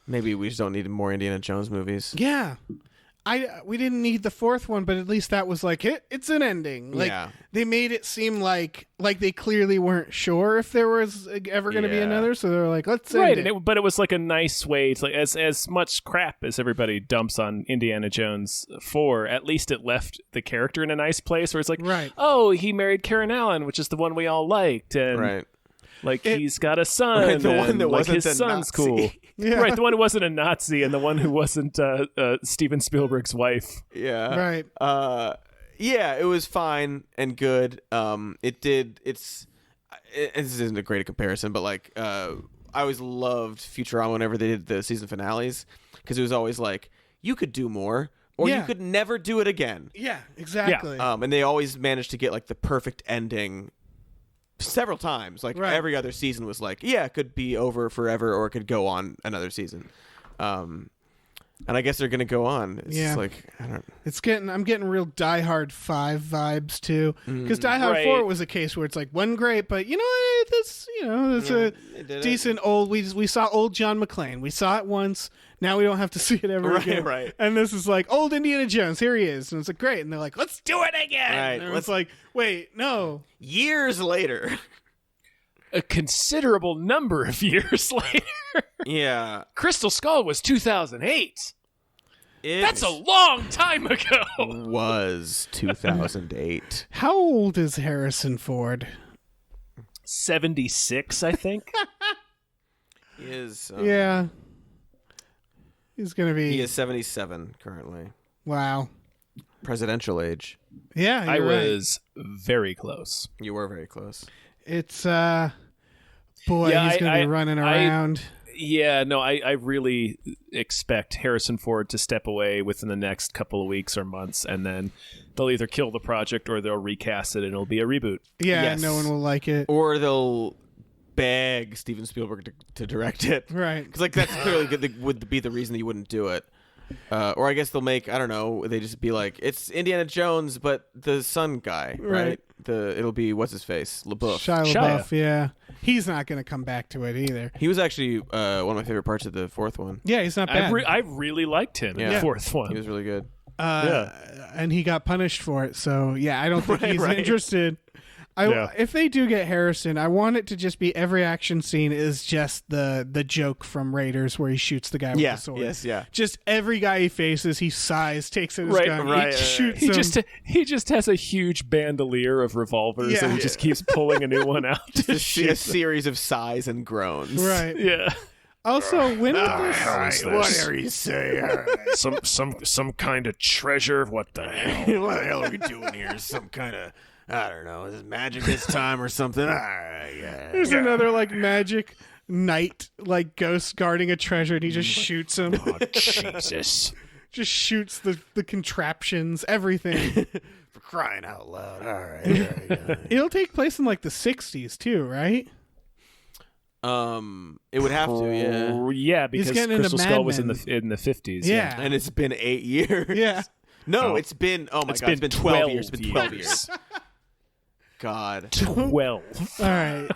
maybe we just don't need more Indiana Jones movies. Yeah. We didn't need the fourth one, but at least that was like it's an ending. Like Yeah. they made it seem like they clearly weren't sure if there was ever going to be Yeah. another, so they're like, let's Right, end it. but it was like a nice way to, like, as much crap as everybody dumps on Indiana Jones 4, at least it left the character in a nice place where it's like, Right. oh, he married Karen Allen, which is the one we all liked, and Right. like he's got a son, Right, the one and, that like, wasn't his a son's Nazi. cool. Yeah. Right, the one who wasn't a Nazi and the one who wasn't Steven Spielberg's wife. Yeah. Right. Yeah, it was fine and good. This isn't a great comparison, but like, I always loved Futurama whenever they did the season finales, because it was always like, you could do more, or Yeah. you could never do it again. Yeah, exactly. And they always managed to get like the perfect ending several times. Like Right. every other season was like, yeah, it could be over forever, or it could go on another season. And I guess they're gonna go on. It's Yeah. just like, I don't. I'm getting real Die Hard 5 vibes too, because Die Hard Right. 4 was a case where it's like wasn't great, but that's a They did it. decent old. We saw old John McClane. We saw it once. Now we don't have to see it ever Right, again. right. And this is like old Indiana Jones. Here he is, and it's like great. And they're like, let's do it again. Right, And let's- it's like, wait, no. Years later. A considerable number of years later. Yeah. Crystal Skull was 2008. It That's a long time ago. was 2008. How old is Harrison Ford? 76, I think. He is. Yeah, he's gonna be. He is 77 currently. Wow. Presidential age. Yeah, I you're right. was very close. You were very close. It's boy, Yeah, he's gonna I- be running I- around. Yeah, no, I really expect Harrison Ford to step away within the next couple of weeks or months, and then they'll either kill the project or they'll recast it and it'll be a reboot. Yeah, Yes. no one will like it. Or they'll beg Steven Spielberg to direct it. Right. Because like that's clearly would be the reason that you wouldn't do it. Or I guess they'll make, I don't know, they just be like, it's Indiana Jones, but the son guy, right? Right. It'll be what's his face, LaBeouf. Shia Shia. LaBeouf, yeah. He's not going to come back to it either. He was actually one of my favorite parts of the fourth one. Yeah, he's not bad. I really liked him in the fourth one. He was really good. And he got punished for it. So, yeah, I don't think he's right. interested. If they do get Harrison, I want it to just be every action scene is just the joke from Raiders where he shoots the guy with the sword. Yes, yeah. Just every guy he faces, he sighs, takes out his gun, shoots he him. He just has a huge bandolier of revolvers and he just keeps pulling a new one out. A series of sighs and groans. Right. Yeah. Also, when did Whatever you say. Some kind of treasure? What the hell? What the hell are we doing here? Some kind of, I don't know, is it magic this time or something? There's another like magic knight, like ghost guarding a treasure, and he just shoots him. Oh, Jesus. Just shoots the contraptions, everything. For crying out loud. All right. It'll take place in like the 60s too, right? It would have to, yeah. Yeah, because getting into Crystal Mad Skull was Men. in the 50s. Yeah. And it's been 8 years. Yeah. No, it's been, it's been 12 years. It's been 12 years. years. God. 12. All right.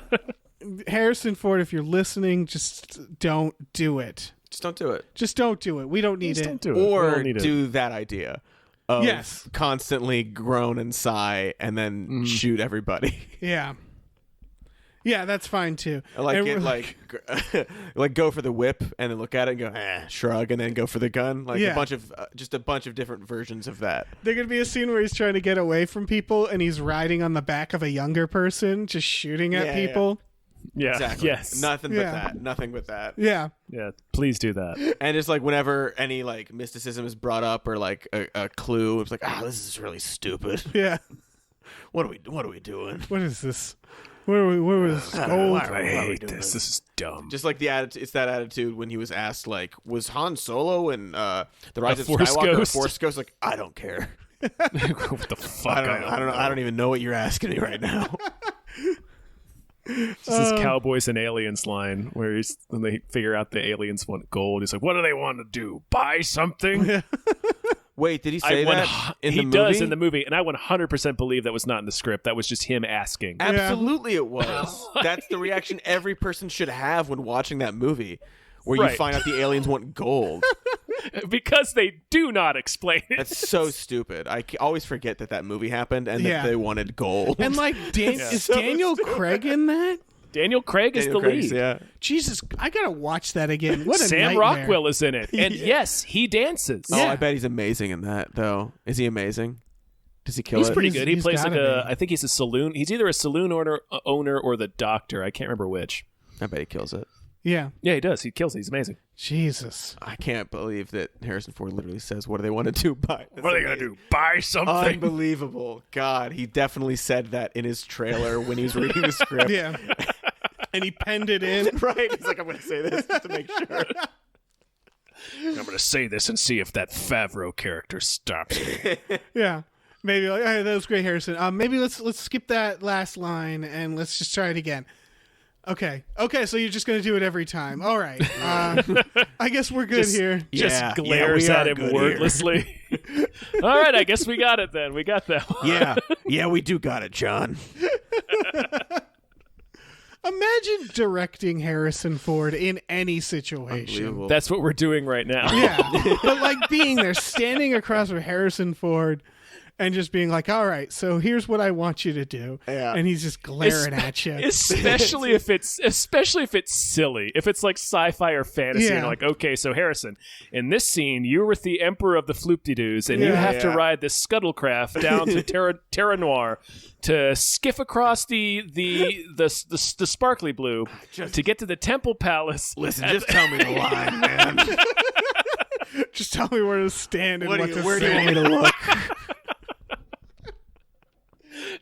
Harrison Ford, if you're listening, just don't do it. Just don't do it. Just don't do it. We don't need it. Don't do it. We Or don't need it. do that idea of Yes. constantly groan and sigh and then shoot everybody. Yeah. Yeah, that's fine too. Like And it, we're like go for the whip and then look at it and go shrug and then go for the gun. Like Yeah. a bunch of different versions of that. There's going to be a scene where he's trying to get away from people and he's riding on the back of a younger person, just shooting at Yeah, people. Yeah. Exactly. Yes. Nothing but Yeah. that. Nothing but that. Yeah. Yeah. Please do that. And it's like whenever any like mysticism is brought up or like a clue, it's like, this is really stupid. Yeah. What are we doing? What is this? Where was gold? I hate this. This is dumb. Just like the attitude, it's that attitude when he was asked, like, was Han Solo and The Rise of Force Skywalker Ghost? a Force Ghost? Like, I don't care. What the fuck? I don't know. I don't even know what you're asking me right now. It's this Cowboys and Aliens line where when they figure out the aliens want gold, he's like, "What do they want to do? Buy something?" Wait, did he say that in the movie? He does in the movie, and I 100% believe that was not in the script. That was just him asking. Absolutely, it was. That's the reaction every person should have when watching that movie, where you Right. find out the aliens want gold. Because they do not explain it. That's so stupid. I always forget that movie happened and Yeah. that they wanted gold. And like, is Daniel Craig in that? Daniel Craig is the lead. Yeah. Jesus, I gotta watch that again. What a Sam nightmare. Rockwell is in it, and yes, he dances. Oh, Yeah. I bet he's amazing in that, though. Is he amazing? Does he kill He's it? pretty good. He He's plays like gotta a. be. I think he's a saloon. He's either a saloon owner or the doctor. I can't remember which. I bet he kills it. Yeah. Yeah, he does. He kills it. He's amazing. Jesus. I can't believe that Harrison Ford literally says, "What do they want to do?" Buy. What are they gonna do? Buy something? Unbelievable. God, he definitely said that in his trailer when he was reading the script. Yeah. And he penned it in. Right. He's like, I'm going to say this just to make sure. I'm gonna say this and see if that Favreau character stops me. Yeah. Maybe like, hey, that was great, Harrison. Maybe let's skip that last line and let's just try it again. Okay. So you're just gonna do it every time. All right. I guess we're good here. Just glares at him wordlessly. All right, I guess we got it then. We got that one. Yeah, we do got it, John. Imagine directing Harrison Ford in any situation. Unbelievable. That's what we're doing right now. Yeah. But like being there, standing across from Harrison Ford and just being like, all right, so here's what I want you to do. Yeah. And he's just glaring at you. Especially if it's silly. If it's like sci-fi or fantasy, and Yeah. you're like, okay, so Harrison, in this scene, you're with the Emperor of the Floop-de-doos, and you have to ride this scuttlecraft down to Terra Noir to skiff across the sparkly blue to get to the Temple Palace. Listen, just tell me the line, man. Just tell me where to stand and Where what do to you say. want me to look?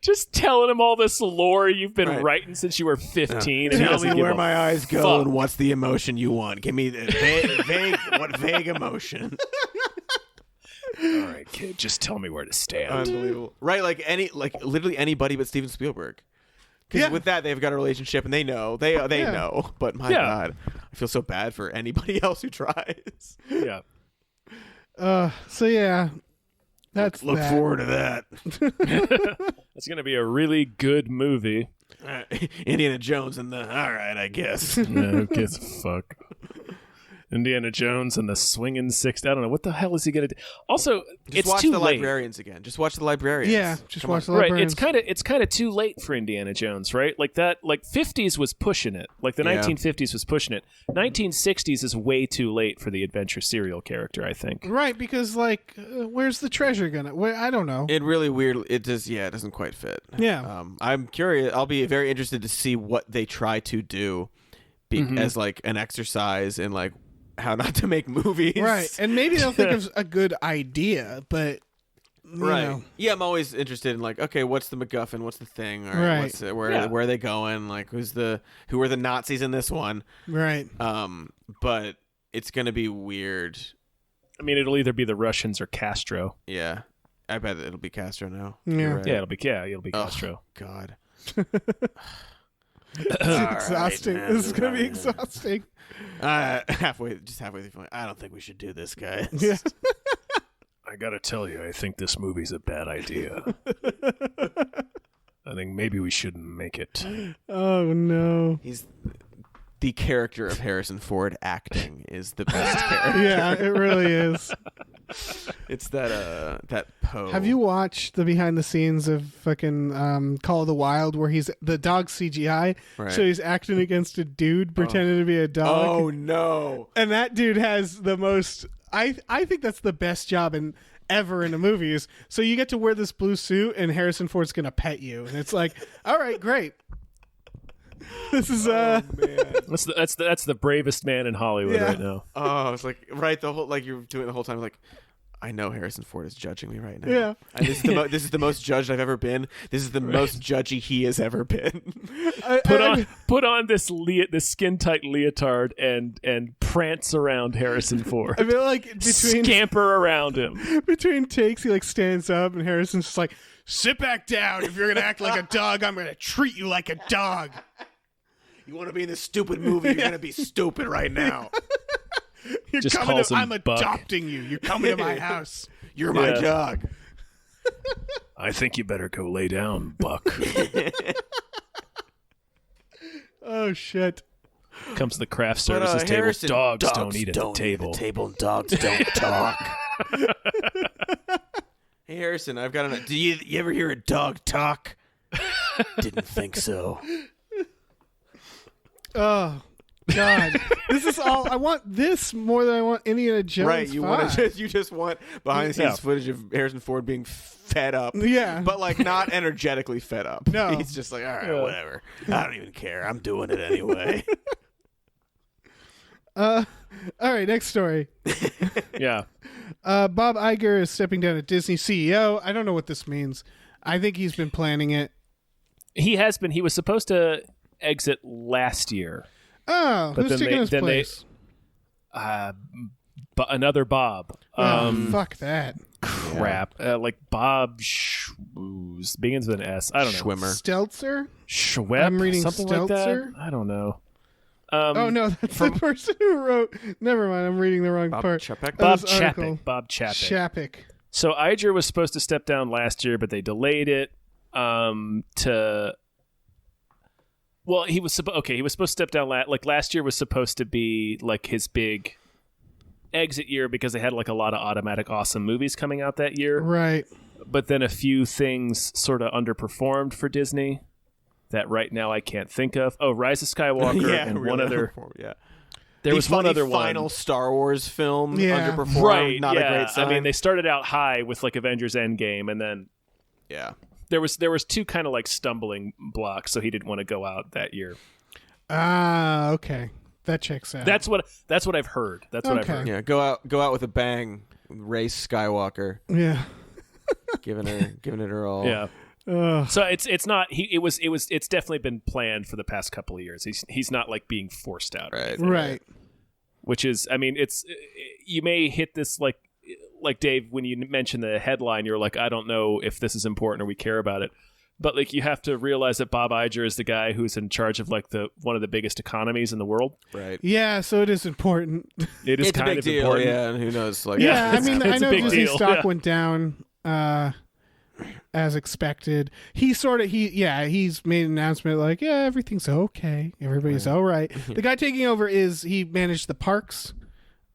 Just telling him all this lore you've been Right. writing since you were 15. and he Tell doesn't me give where a my eyes go fuck. and what's the emotion you want. Give me the vague emotion. All right, kid, just tell me where to stand. Unbelievable. Right, like literally anybody but Steven Spielberg. Because with that, they've got a relationship and they know. They know. But my God, I feel so bad for anybody else who tries. Yeah. So yeah, that's Look that. forward to that. It's going to be a really good movie. Indiana Jones and the all right, I guess. Yeah, who gives a fuck? Indiana Jones and the swinging six. I don't know what the hell is he gonna do. Also, Just it's watch too the late. Librarians again. Just watch the Librarians. Yeah, just Come watch on. the Right, Librarians. it's kind of too late for Indiana Jones, right? Like that, like 50s was pushing it, like the Yeah. 1950s was pushing it. 1960s is way too late for the adventure serial character, I think. Right, because like, where's the treasure gonna? Where I don't know. It really weird. It just it doesn't quite fit. Yeah. I'm curious. I'll be very interested to see what they try to do as like an exercise in like how not to make movies. Right, and maybe they'll think of a good idea, but you know. Yeah, I'm always interested in like, okay, what's the MacGuffin? What's the thing? All Right. What's where are they going? Like, who are the Nazis in this one? Right. But it's gonna be weird. I mean, it'll either be the Russians or Castro. Yeah, I bet it'll be Castro now. Yeah. You're right. Yeah, it'll be Castro. God. It's exhausting. man. This is gonna be exhausting. Halfway through. I don't think we should do this, guys. Yeah. I gotta tell you, I think this movie's a bad idea. I think maybe we shouldn't make it. Oh no. He's the character of Harrison Ford acting is the best character. Yeah, it really is. It's that Poe. Have you watched the behind the scenes of fucking Call of the Wild where he's the dog CGI? Right. So he's acting against a dude pretending to be a dog. Oh no. And that dude has the most. I think that's the best job ever in a movie. Is so you get to wear this blue suit and Harrison Ford's gonna pet you, and it's like, all right, great. This is Man. That's the bravest man in Hollywood Yeah. right now. Oh, it's like the whole like you're doing the whole time like I know Harrison Ford is judging me right now. Yeah. And this is the most judged I've ever been. This is the most judgy he has ever been. Put on this skin tight leotard and prance around Harrison Ford. I feel like between Scamper around him. between takes, he like stands up and Harrison's just like, sit back down. If you're gonna act like a dog, I'm gonna treat you like a dog. You want to be in this stupid movie? You're gonna be stupid right now. You're Just coming calls to, him I'm Buck. adopting you. You're coming to my house. You're my Yeah. dog. I think you better go lay down, Buck. Oh shit. Comes the craft services table. Harrison, Dogs don't eat at the table. Dogs don't talk. Hey Harrison, I've got an. Do you ever hear a dog talk? Didn't think so. Oh God. This is all I want. This more than I want Indiana Jones. Right, you 5. just want behind the scenes footage of Harrison Ford being fed up. Yeah. But like not energetically fed up. No. He's just like, all right, whatever. I don't even care. I'm doing it anyway. All right, next story. Yeah. Bob Iger is stepping down as Disney CEO. I don't know what this means. I think he's been planning it. He has been. He was supposed to exit last year. Oh, But who's then taking his then place? But another Bob. Fuck that. Crap. Like Bob begins with an S. I don't know. Schwimmer. Stelzer? Schwepp? I'm reading something Stelzer. like that. I don't know. Oh no, that's the person who wrote. Never mind, I'm reading the wrong Bob part. Chapek? Of this Bob article. Chapek. Bob Chapek. Chapek. So Iger was supposed to step down last year, but they delayed it to. Well, he was supposed to step down. Like last year was supposed to be like his big exit year because they had like a lot of automatic awesome movies coming out that year. Right. But then a few things sort of underperformed for Disney that right now I can't think of. Oh, Rise of Skywalker and really one other. Yeah. There was one other final one. Star Wars film Yeah. underperformed. Right, Not yeah. a great sign. I mean, they started out high with like Avengers Endgame, and then yeah. there was two kind of like stumbling blocks, so he didn't want to go out that year. Ah, okay. That checks out. That's what I've heard. That's what I've Okay. heard. Yeah, go out with a bang. Race Skywalker, yeah. giving it her all. Yeah. Ugh. So it's not it's definitely been planned for the past couple of years. He's not like being forced out. Right. Right. Which is, I mean, it's you may hit this like Dave when you mentioned the headline, you're like, I don't know if this is important or we care about it. But like you have to realize that Bob Iger is the guy who's in charge of like one of the biggest economies in the world. Right. Yeah, so it is important. It is It's a kind big of deal, important. yeah, and who knows? Like, Yeah, I mean, I it's a know big Disney deal, stock yeah. went down. as expected. He's made an announcement like, yeah, everything's okay. Everybody's all right. The guy taking over he managed the parks.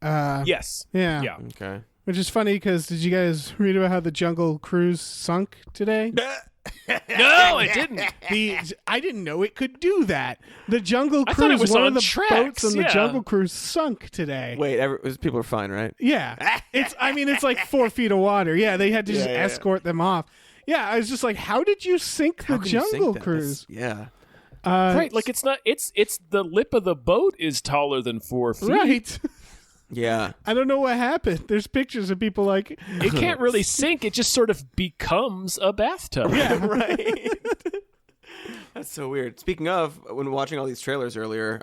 Yes. Yeah. Yeah. Okay. Which is funny because did you guys read about how the Jungle Cruise sunk today? No, it didn't. I didn't know it could do that. The Jungle I thought it Cruise, was one on of the tracks, boats on the yeah. Jungle Cruise sunk today. Wait, people are fine, right? Yeah. It's like 4 feet of water. Yeah, they had to just escort them off. Yeah, I was just like, how did you sink the How can you sink Jungle that? Cruise? Yeah. Right, like it's not. It's the lip of the boat is taller than 4 feet. Right. Yeah. I don't know what happened. There's pictures of people like, It can't really sink. It just sort of becomes a bathtub. yeah, Right. That's so weird. Speaking of, when watching all these trailers earlier,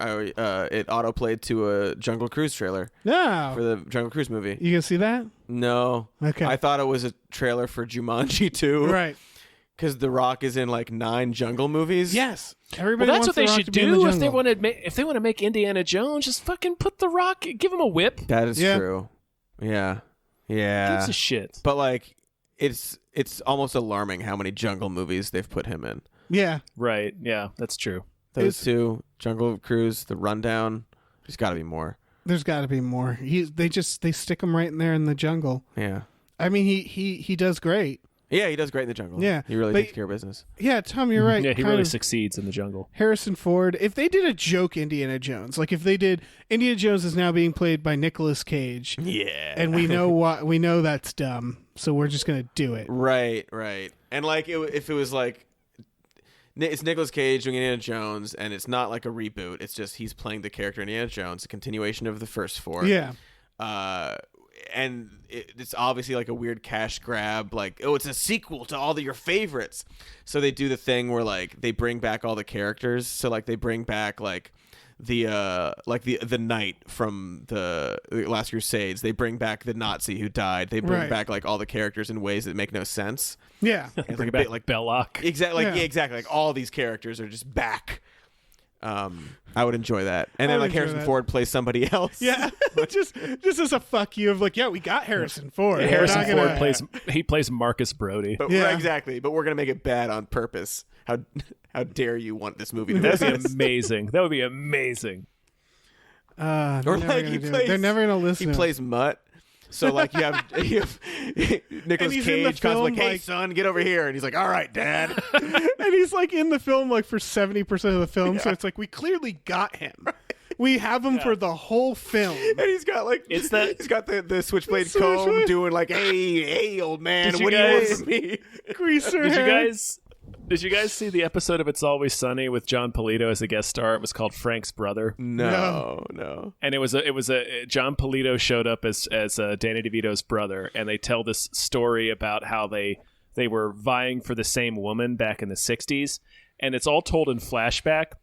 it auto-played to a Jungle Cruise trailer for no. the Jungle Cruise movie. You can see that? No. Okay. I thought it was a trailer for Jumanji 2. Right. Because The Rock is in like 9 jungle movies. Yes. Well, Everybody that's wants what they The Rock should to be in the do if they jungle. want to. If they want to make Indiana Jones, just fucking put the Rock. Give him a whip. That is Yeah. true. Yeah. Gives Yeah. a shit. But like, it's almost alarming how many jungle movies they've put him in. Yeah. Right. Yeah, that's true. Those two, Jungle Cruise, The Rundown. There's got to be more. There's got to be more. They stick him right in there in the jungle. Yeah. I mean, he does great. Yeah, he does great in the jungle. Yeah, He really but- takes care of business. Yeah, Tom, you're right. Yeah, he Kind really of succeeds in the jungle. Harrison Ford. If they did a joke Indiana Jones, like if they did, Indiana Jones is now being played by Nicolas Cage, Yeah. and we know that's dumb, so we're just gonna do it. Right. And like, if it was like, it's Nicolas Cage doing Indiana Jones, and it's not like a reboot. It's just he's playing the character Indiana Jones, a continuation of the first 4. Yeah, And it's obviously like a weird cash grab, like, oh, it's a sequel to all of your favorites. So they do the thing where like they bring back all the characters. So like they bring back like the knight from the Last Crusades. They bring back the Nazi who died. They bring Right. back like all the characters in ways that make no sense. yeah, And it's Bring like a back bit like Belloc. exactly, Yeah. exactly. Like all these characters are just back. I would enjoy that. And I then would like enjoy Harrison that. Ford plays somebody else. yeah. just as a fuck you of like, yeah, we got Harrison Ford. We're Harrison not gonna- Ford plays Marcus Brody. But Yeah. exactly. But we're gonna make it bad on purpose. How dare you want this movie to That'd be exist? amazing. That would be amazing. They're Or never like gonna he do it. plays, They're never gonna listen. He to plays Mutt. So like you have Nicolas he's in the Cage constantly like, film, "Hey like- son, get over here," and he's like, "All right, Dad." and he's like in the film like for 70% of the film, so it's like we clearly got him. We have him for the whole film. And he's got like It's that- he's got the switchblade Switchblade. comb doing like, "Hey, old man, Did you what do you want guys- from me?" Greaser Did you hair. Did you guys see the episode of It's Always Sunny with John Polito as a guest star? It was called Frank's Brother. No. And it was a John Polito showed up as Danny DeVito's brother, and they tell this story about how they were vying for the same woman back in the 60s, and it's all told in flashback,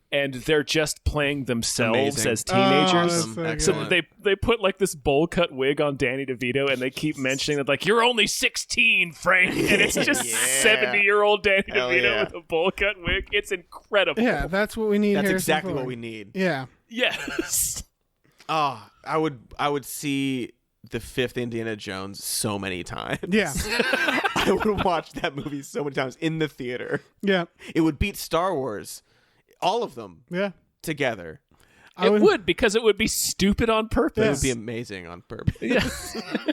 and they're just playing themselves Amazing. as Oh, teenagers. that's so So Excellent. they put like this bowl cut wig on Danny DeVito, and they keep mentioning that like, you're only 16, Frank, and it's just Yeah. 70-year-old Danny Hell DeVito yeah. with a bowl cut wig. It's incredible. Yeah, that's what we need. That's Harrison exactly Ford. what we need. Yeah. Yes. Oh, I would see the 5th Indiana Jones so many times. Yeah. I would watch that movie so many times in the theater. Yeah. It would beat Star Wars, all of them Yeah. together. I It would, because it would be stupid on It purpose. would be amazing on purpose. Yeah.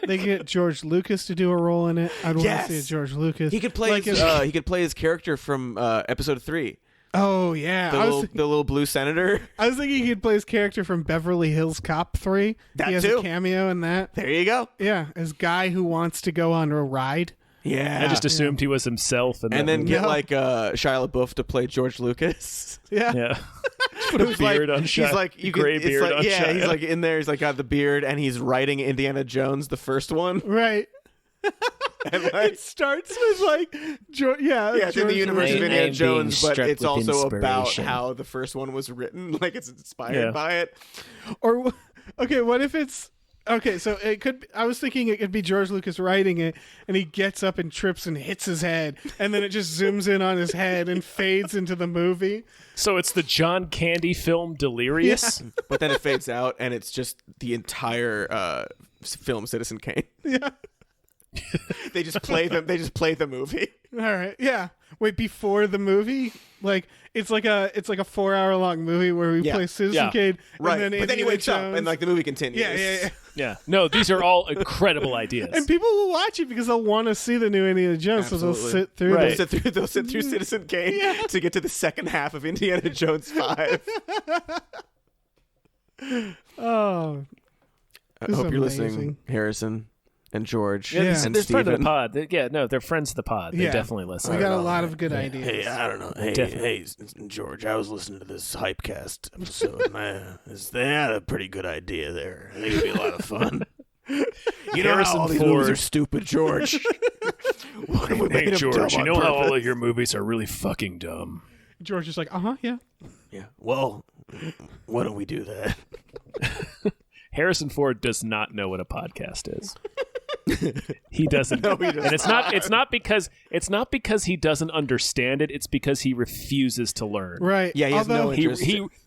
They get George Lucas to do a role in it. I'd want Yes. to see a George Lucas. He could play Like his, if- he could play his character from episode 3, Oh yeah. the little blue senator. I was thinking he could play his character from Beverly Hills Cop 3. That he has too. a cameo in that. There you go. Yeah, as guy who wants to go on a ride. Yeah. I just assumed he was himself. and then get Yeah. like Shia LaBeouf to play George Lucas. Yeah. yeah. Just put a Who's beard like, on Shia. He's like you gray could, it's beard like, on yeah, Shia. he's like in there. He's like got the beard, and he's writing Indiana Jones, the first one. Right. And like, It starts with like yeah, it's in George the universe of I- Indiana I'm being Jones, but struck it's with also about inspiration. how the first one was written. Like it's inspired Yeah. by it. Or okay, what if it's okay? So it could. I was thinking it could be George Lucas writing it, and he gets up and trips and hits his head, and then it just zooms in on his head and fades into the movie. So it's the John Candy film Delirious. But then it fades out, and it's just the entire film Citizen Kane. Yeah. They just play them. They just play the movie. All right. Yeah. Wait, before the movie? Like it's like a 4-hour long movie where we play Citizen Kane, right? And then but then he Indiana wakes up Jones. and like the movie continues. Yeah. Yeah. No, these are all incredible ideas. And people will watch it because they'll want to see the new Indiana Jones, so they'll Absolutely. sit through Right. it. They'll sit through Citizen Kane to get to the second half of Indiana Jones 5. Oh, I This hope is you're amazing. listening, Harrison and George Yeah, Yeah. and they're friend of the Steven. pod. They're friends of the pod. They Yeah. definitely listen. we got a lot of good ideas. Hey, I don't know. Hey, Definitely. George, I was listening to this Hypecast episode. Man, they had a pretty good idea there. I think it'd be a lot of fun. You know Harrison how all these movies Ford. are stupid, George? What if we made Hey, them George, dumb you on know how purpose? all of your movies are really fucking dumb. George is like, yeah. Yeah. Well, why don't we do that? Harrison Ford does not know what a podcast is. He doesn't. No, he does and it's not because he doesn't understand it. It's because he refuses to learn. Right. Yeah, he has no Although, interest.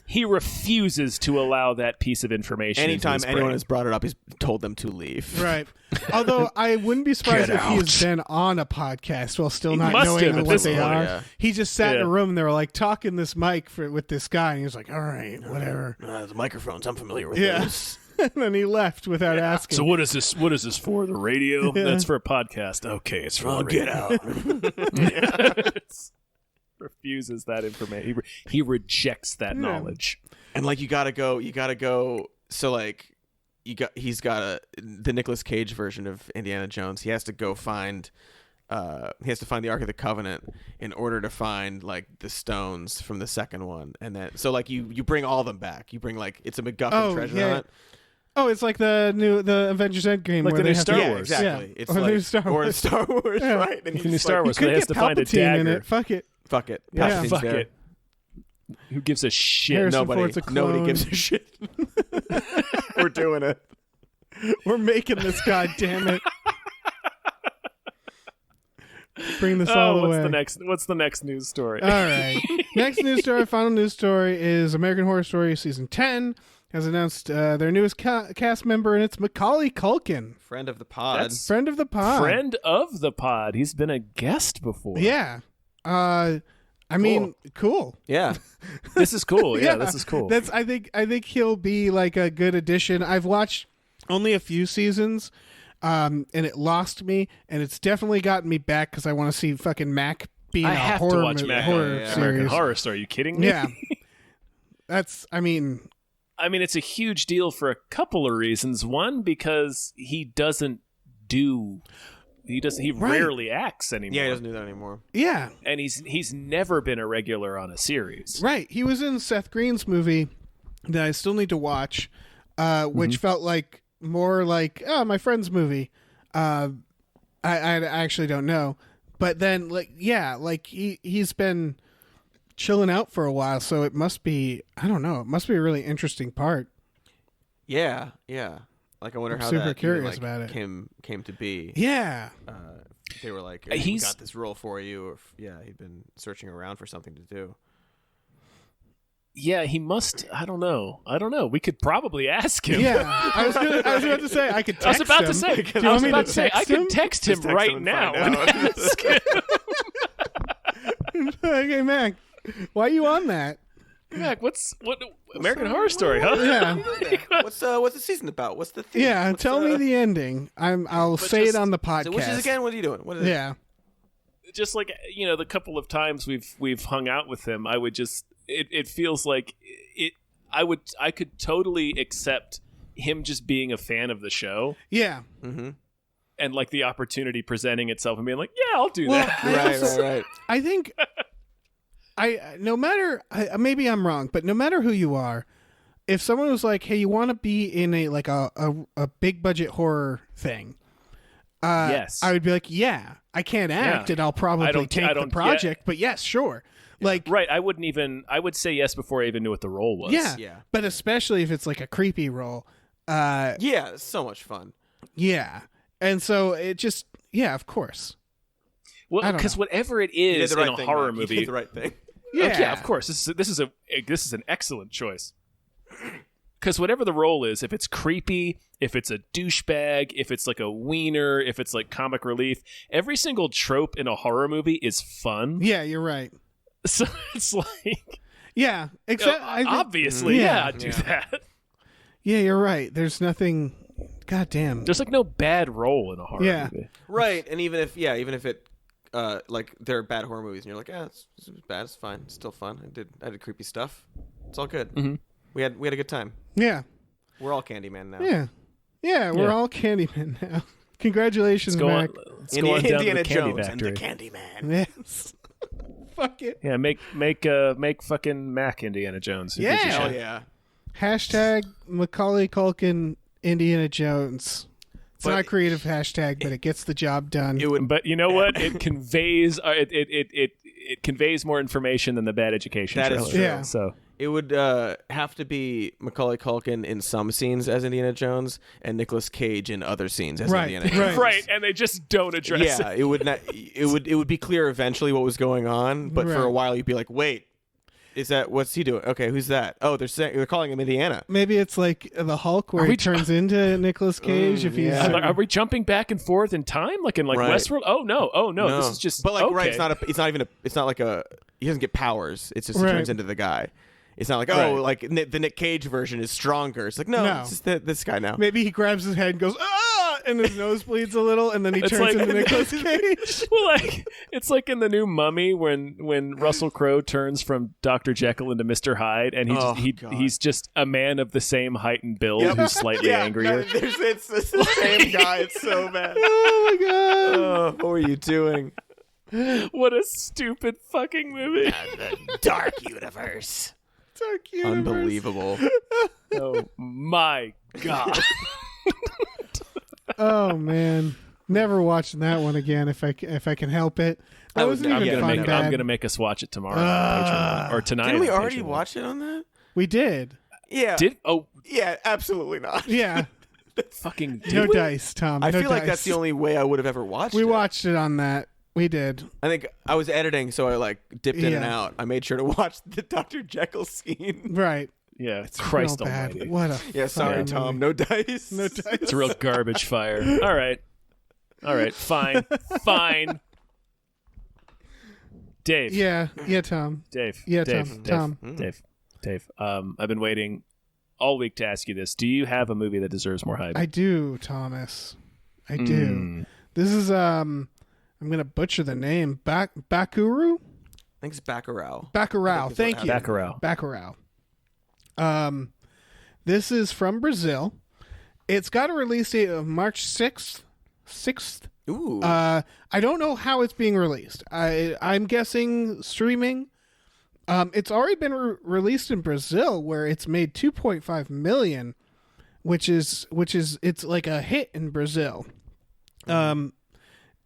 He refuses to allow that piece of information. into Anytime his anyone brain. has brought it up, he's told them to leave. Right. Although I wouldn't be surprised Get if he has out. been on a podcast while still not must knowing have at what this they point, are. yeah. He just sat in Yeah. a room and they were like talking this mic with this guy, and he was like, all right, whatever. The microphones, I'm familiar with Yeah. those. And then he left without asking. So what is this? What is this for? The radio? That's for a podcast. Okay, it's for Well, the radio. get out. Refuses that information. He rejects that knowledge. And like you gotta go. So like he's got the Nicolas Cage version of Indiana Jones. He has to go find. He has to find the Ark of the Covenant in order to find like the stones from the second one, and then so like you bring all of them back. You bring like it's a MacGuffin treasure hunt. Oh, it's like the Avengers Endgame, Like where the they new have Star to, Yeah, Wars. exactly. Yeah. It's Or the like new Star or Wars. Star Wars, Yeah. right? And The new he's Star like, Wars. Could Where they get have to find a Palpatine in dagger. it. Fuck it. Fuck it. Yeah. Palpatine's Fuck there. it. Who gives a shit? Harrison Nobody. Ford's a Nobody clone. gives a shit. We're doing it. We're making this, god damn it. Bring this all the way. What's the next news story? All right. Next news story, final news story is American Horror Story Season 10 has announced their newest cast member, and it's Macaulay Culkin. Friend of the pod. That's Friend of the pod. friend of the pod. He's been a guest before. Yeah. I mean, cool. Yeah. This is cool. Yeah, this is cool. That's I think he'll be like a good addition. I've watched only a few seasons, and it lost me, and it's definitely gotten me back because I want to see fucking Mac be in I a have horror to watch movie, Mac horror American series. Horror Story. Are you kidding me? Yeah. That's I mean, It's a huge deal for a couple of reasons. One, because he rarely acts anymore. Yeah, he doesn't do that anymore. yeah. And he's never been a regular on a series. Right. He was in Seth Green's movie that I still need to watch, which felt like more like, my friend's movie. I actually don't know. But then, he's been chilling out for a while, so it must be, I don't know, it must be a really interesting part. Yeah, yeah. Like I wonder I'm how super that curious even, about it. came to be. Yeah. They were like, "Hey, we got this role for you," or he'd been searching around for something to do. Yeah, he must. I don't know. We could probably ask him. Yeah. I was about to say, I could I was text about him. to say. Do you want me to I text him? could text him Just text right him and now find and out. ask him. Okay, Mac, why are you on that? Mac, what American Horror Story, huh? Yeah. What's the season about? What's the theme? Yeah, What's tell me the ending. I'll say just- it on the podcast. So which is again? What are you doing? What is it? Yeah. Just like the couple of times we've hung out with him, I would just it feels like it. I could totally accept him just being a fan of the show Yeah. and like the opportunity presenting itself and being like, yeah, I'll do Well, that. Right. I think maybe I'm wrong, but no matter who you are, if someone was like, "Hey, you want to be in a big budget horror thing?" Yes. I would be like, "Yeah, I can't act, Yeah. and I'll probably take the don't- project." But yes, sure. Like, Right, I would say yes before I even knew what the role was. yeah, Yeah. But especially if it's like a creepy role, Yeah, it's so much fun. yeah. And so it just, yeah, of course. Well, I don't because know. whatever it You did is the right in a thing, horror Mike. You movie, did the right thing. Yeah, yeah, of course. This is an excellent choice. Because whatever the role is, if it's creepy, if it's a douchebag, if it's like a wiener, if it's like comic relief, every single trope in a horror movie is fun. Yeah, you're right. So it's like, Yeah, except obviously, do that. Yeah, you're right. There's nothing. God damn. There's like no bad role in a horror movie. Right, and even if it, like there are bad horror movies, and you're like, it's bad, it's fine, it's still fun. I did creepy stuff. It's all good. Mm-hmm. We had a good time. Yeah. We're all Candyman now. Yeah, we're all Candyman now. Congratulations, Mac. Let's go on down to the Indiana Candy Jones and the Factory. Candyman. Yes. Fuck it. Yeah, make fucking Mac Indiana Jones. Who Yeah. gives a Hell shit? yeah. Hashtag Macaulay Culkin Indiana Jones. It's not a creative hashtag, but it gets the job done. But you know what? It conveys it conveys more information than the Bad Education That is trailer. true. Yeah. So It would have to be Macaulay Culkin in some scenes as Indiana Jones and Nicolas Cage in other scenes as Indiana Jones. right, and they just don't address Yeah, it. it would not. It would be clear eventually what was going on, but for Right. a while you'd be like, wait. What's he doing? Okay, who's that? Oh, they're calling him Indiana. Maybe it's like the Hulk where Are he we- turns into Nicolas Cage if he's. yeah. Are we jumping back and forth in time, like in Right. Westworld? Oh no, this is just. But like, okay. right? It's not like a. He doesn't get powers. It's just Right. he turns into the guy. It's not like Right. like the Nick Cage version is stronger. It's like no. It's just this guy now. Maybe he grabs his head and goes, ah! And his nose bleeds a little, and then he It's turns like- into Nicolas Cage. Well, like it's like in the new Mummy when Russell Crowe turns from Dr. Jekyll into Mr. Hyde, and God. he's just a man of the same height and build who's slightly angrier. It's the same guy. It's so bad. Oh my god. Oh, what were you doing? What a stupid fucking movie! The dark universe. Dark universe. Unbelievable. Oh my god! Oh man. Never watching that one again if I can help it. That wasn't I'm even fun bad. gonna make us watch it tomorrow on Patreon, or tonight. Didn't we on already Patreon. watch it on that? We did. Yeah. Yeah, absolutely not. Yeah. fucking No did we? dice, Tom. I No feel like that's dice. the only way I would have ever watched We it. watched it on that. We did. I think I was editing, so I like dipped in and Yeah. out. I made sure to watch the Dr. Jekyll scene. Right. Yeah, It's Christ real bad. Almighty! What a Yeah, sorry, fucking Tom. movie. No dice. No dice. It's a real garbage fire. All right, fine. Dave. Yeah, Tom. Dave. Yeah, Dave. Tom. Dave. I've been waiting all week to ask you this. Do you have a movie that deserves more hype? I do, Thomas. I do. This is I'm gonna butcher the name. Bakuru? I think it's Bacurau. Bacurau. Thank you. Bacurau. Bacurau. This is from Brazil. It's got a release date of March 6th. Ooh. I don't know how it's being released. I'm guessing streaming. It's already been released in Brazil, where it's made 2.5 million, which is it's like a hit in Brazil.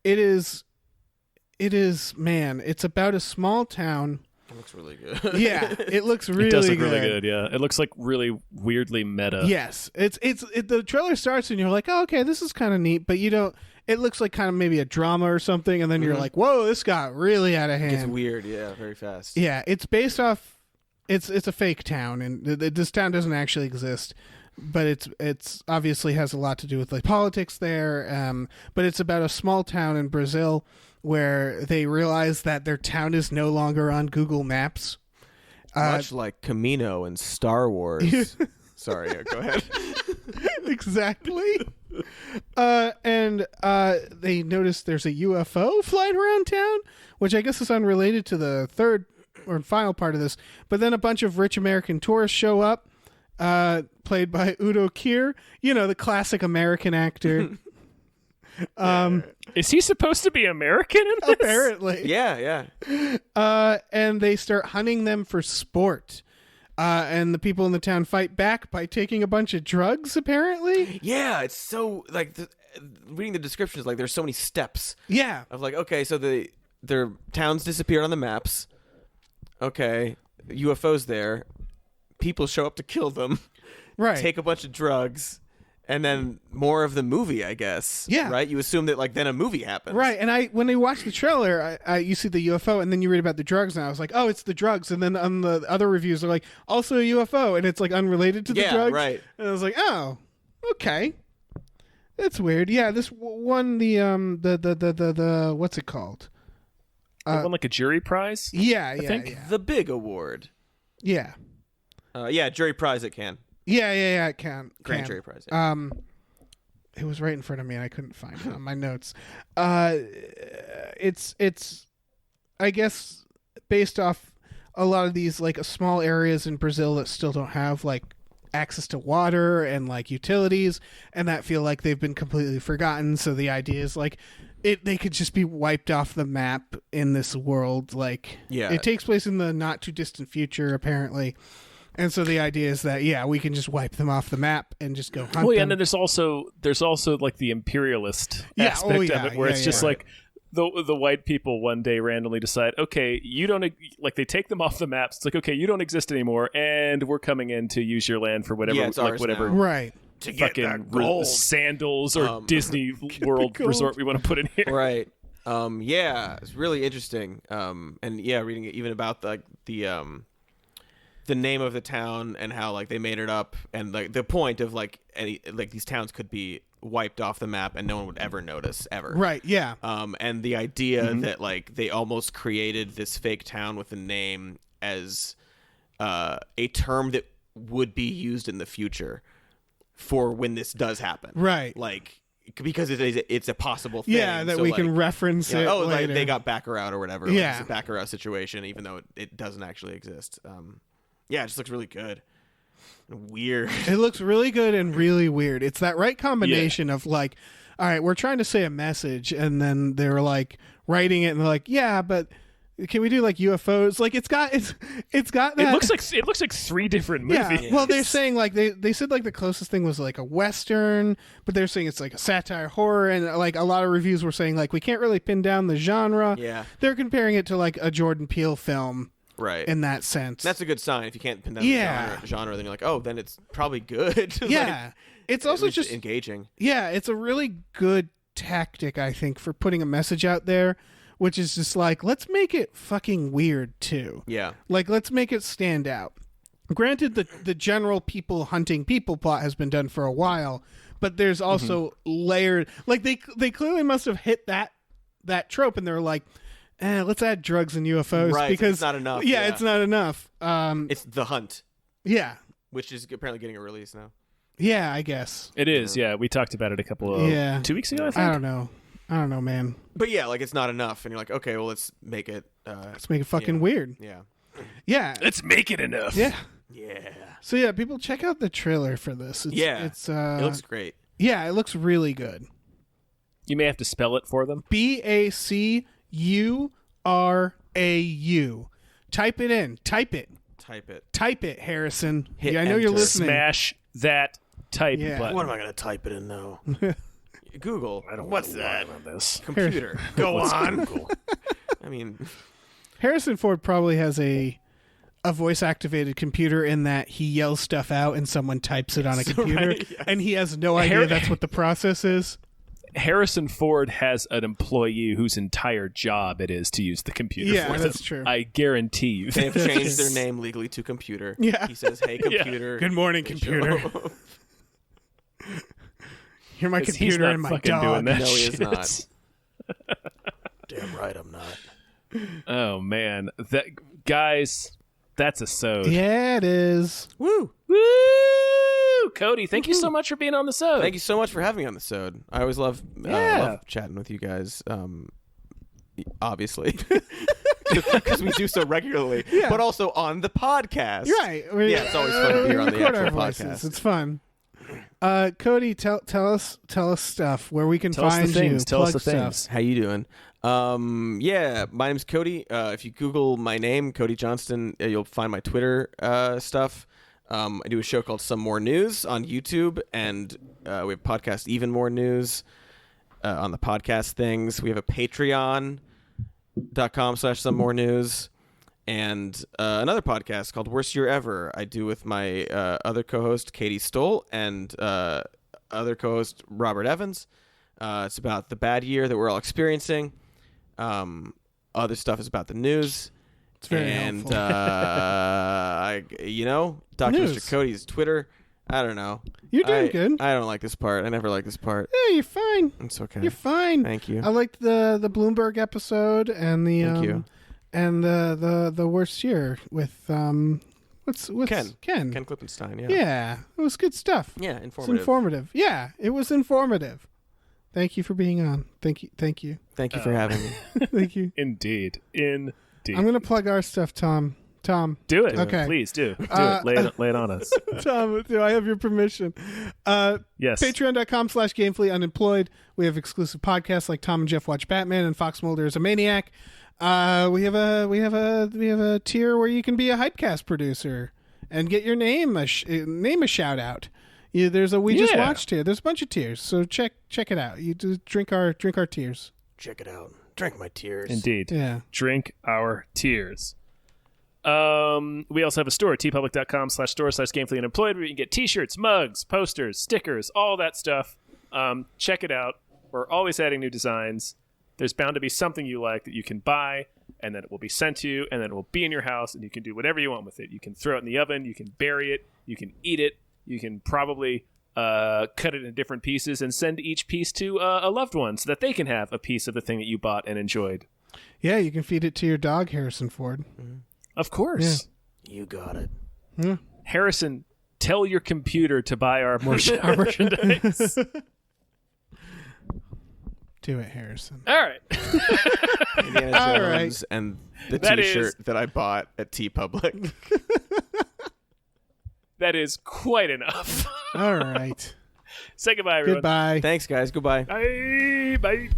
It is man. It's about a small town. It looks really good. Yeah, it looks really. It does look really good. Yeah, it looks like really weirdly meta. Yes, the trailer starts and you're like, oh, okay, this is kind of neat, but you don't. It looks like kind of maybe a drama or something, and then you're like, whoa, this got really out of hand. It's weird, yeah, very fast. Yeah, it's based off. It's a fake town, and this town doesn't actually exist, but it's obviously has a lot to do with like politics there. But it's about a small town in Brazil where they realize that their town is no longer on Google Maps. Much like Camino and Star Wars. Sorry, go ahead. Exactly. And they notice there's a UFO flying around town, which I guess is unrelated to the third or final part of this. But then a bunch of rich American tourists show up, played by Udo Kier, the classic American actor. Is he supposed to be American in this? Apparently. Yeah. And they start hunting them for sport. And the people in the town fight back by taking a bunch of drugs, apparently. Yeah, it's so like reading the descriptions, like there's so many steps. Yeah. Of like, okay, so their towns disappeared on the maps. Okay, UFOs there. People show up to kill them. Right. Take a bunch of drugs. And then more of the movie, I guess. Yeah. Right? You assume that like then a movie happens. Right, and when I watched the trailer, you see the UFO, and then you read about the drugs, and I was like, oh, it's the drugs. And then on the other reviews, they're like, also a UFO, and it's like unrelated to the drugs. Right. And I was like, oh, okay, that's weird. Yeah, this won the what's it called? It won like a jury prize. Yeah, I think. yeah. The big award. Yeah. Jury prize at Cannes. Yeah, it can. Grand jury prize. Yeah. It was right in front of me and I couldn't find it on my notes. It's I guess based off a lot of these like small areas in Brazil that still don't have like access to water and like utilities and that feel like they've been completely forgotten. So the idea is like they could just be wiped off the map in this world. Like it takes place in the not too distant future apparently. And so the idea is that we can just wipe them off the map and just go hunt them. And then there's also like the imperialist aspect of it, where it's just like the white people one day randomly decide, okay, you don't like they take them off the maps. It's like, okay, you don't exist anymore, and we're coming in to use your land for whatever, it's ours whatever, now. Right? To get that gold. Sandals or Disney World resort we want to put in here. Right. It's really interesting. Reading even about the name of the town and how like they made it up and like the point of like these towns could be wiped off the map and no one would ever notice ever. Right. Yeah. And the idea that like they almost created this fake town with a name as a term that would be used in the future for when this does happen. Right. Like because it's a possible thing. Yeah, that we can reference it later. Like they got Baccarat or whatever. Yeah. Like it's a Baccarat situation, even though it doesn't actually exist. It just looks really good. Weird. It looks really good and really weird. It's that right combination of like, all right, we're trying to say a message, and then they're like writing it, and they're like, yeah, but can we do like UFOs? Like it's got that. It looks like three different movies. Yeah. Well, they're saying like they said like the closest thing was like a Western, but they're saying it's like a satire horror, and like a lot of reviews were saying like we can't really pin down the genre. Yeah. They're comparing it to like a Jordan Peele film. Right. In that sense. That's a good sign. If you can't pin down the genre, then you're like, oh, then it's probably good. Yeah. It's also just engaging. Yeah, it's a really good tactic, I think, for putting a message out there, which is just like, let's make it fucking weird too. Yeah. Like, let's make it stand out. Granted, the general people hunting people plot has been done for a while, but there's also layered, like they clearly must have hit that trope, and they're like, let's add drugs and UFOs, right, because it's not enough. Yeah, it's not enough. It's The Hunt. Yeah. Which is apparently getting a release now. Yeah, I guess. It is, yeah. We talked about it a couple of 2 weeks ago, I think. I don't know, man. But yeah, like it's not enough, and you're like, okay, well, let's make it fucking weird. Yeah. Yeah. Let's make it enough. Yeah. Yeah. So yeah, people check out the trailer for this. It's it looks great. Yeah, it looks really good. You may have to spell it for them. BACURAU. Type it in. Type it, Harrison. Hit I know you're enter. listening. Smash that type button. What am I going to type it in, though? Google. I don't What's wanna that? lie on this. Computer. Go on. Google? I mean, Harrison Ford probably has a voice activated computer in that he yells stuff out and someone types it on a computer, right, yes. and he has no idea that's what the process is. Harrison Ford has an employee whose entire job it is to use the computer. Yeah, for that's them. true. I guarantee you. they have changed their name legally to Computer. Yeah. He says, "Hey, computer." Good morning, They computer. show up. You're my 'Cause computer he's not and my fucking dog. doing that No, he is shit. not. Damn right I'm not. Oh man, guys, that's a sode. Yeah, it is. Woo! Woo! Cody, thank you so much for being on the sode. Thank you so much for having me on the sode. I always love chatting with you guys. Obviously, because we do so regularly, but also on the podcast. Right. Yeah, it's always fun to be here on the record actual our voices. podcast. It's fun. Cody, tell us stuff where we can Tell us find the things. you. Tell us Plug the stuff. things. How you doing? My name's Cody. If you Google my name, Cody Johnston, you'll find my Twitter stuff. I do a show called Some More News on YouTube, and we have a podcast, Even More News, on the podcast things. We have a Patreon.com/Some More News, and another podcast called Worst Year Ever. I do with my other co-host, Katie Stoll, and other co-host Robert Evans. It's about the bad year that we're all experiencing. Other stuff is about the news. It's very and helpful. Dr. News. Mr. Cody's Twitter. I don't know. You're doing good. I don't like this part. I never like this part. Yeah, you're fine. It's okay. You're fine. Thank you. I liked the Bloomberg episode and the Thank you. and the worst year with what's Ken Ken Klippenstein. Yeah. Yeah, it was good stuff. Yeah. It's Informative. informative. Yeah, it was informative. Thank you for being on. Thank you. Thank you for having me. Thank you. Indeed. I'm gonna plug our stuff, Tom. Do it. Okay. Please do. Do it. Lay it on us. Tom, do I have your permission? Yes. Patreon.com/gamefullyunemployed. We have exclusive podcasts like Tom and Jeff Watch Batman and Fox Mulder is a Maniac. We have a tier where you can be a Hypecast producer and get your name a shout out. There's a We Just Watched tier. There's a bunch of tiers, so check it out. You do drink our tears. Check it out. Drink my tears. Indeed. Yeah. Drink our tears. We also have a store, tpublic.com/store/gamefullyunemployed, where you can get t-shirts, mugs, posters, stickers, all that stuff. Check it out. We're always adding new designs. There's bound to be something you like that you can buy, and then it will be sent to you, and then it will be in your house, and you can do whatever you want with it. You can throw it in the oven, you can bury it, you can eat it, you can probably cut it into different pieces and send each piece to a loved one so that they can have a piece of the thing that you bought and enjoyed. Yeah, you can feed it to your dog, Harrison Ford. Mm-hmm. Of course. Yeah. You got it. Yeah. Harrison, tell your computer to buy our merchandise. Do it, Harrison. All right. Indiana All Jones right. and the That t-shirt is- that I bought at TeePublic. That is quite enough. All right. Say goodbye, everyone. Goodbye. Thanks, guys. Goodbye. Bye. Bye.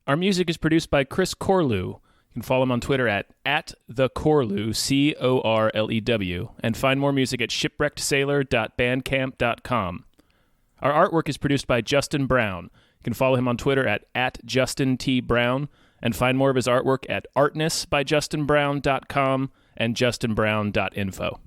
Our music is produced by Chris Corlew. You can follow him on Twitter at @thecorlew, Corlew, and find more music at shipwreckedsailor.bandcamp.com. Our artwork is produced by Justin Brown. You can follow him on Twitter at @JustinTBrown, and find more of his artwork at artnessbyjustinbrown.com and justinbrown.info.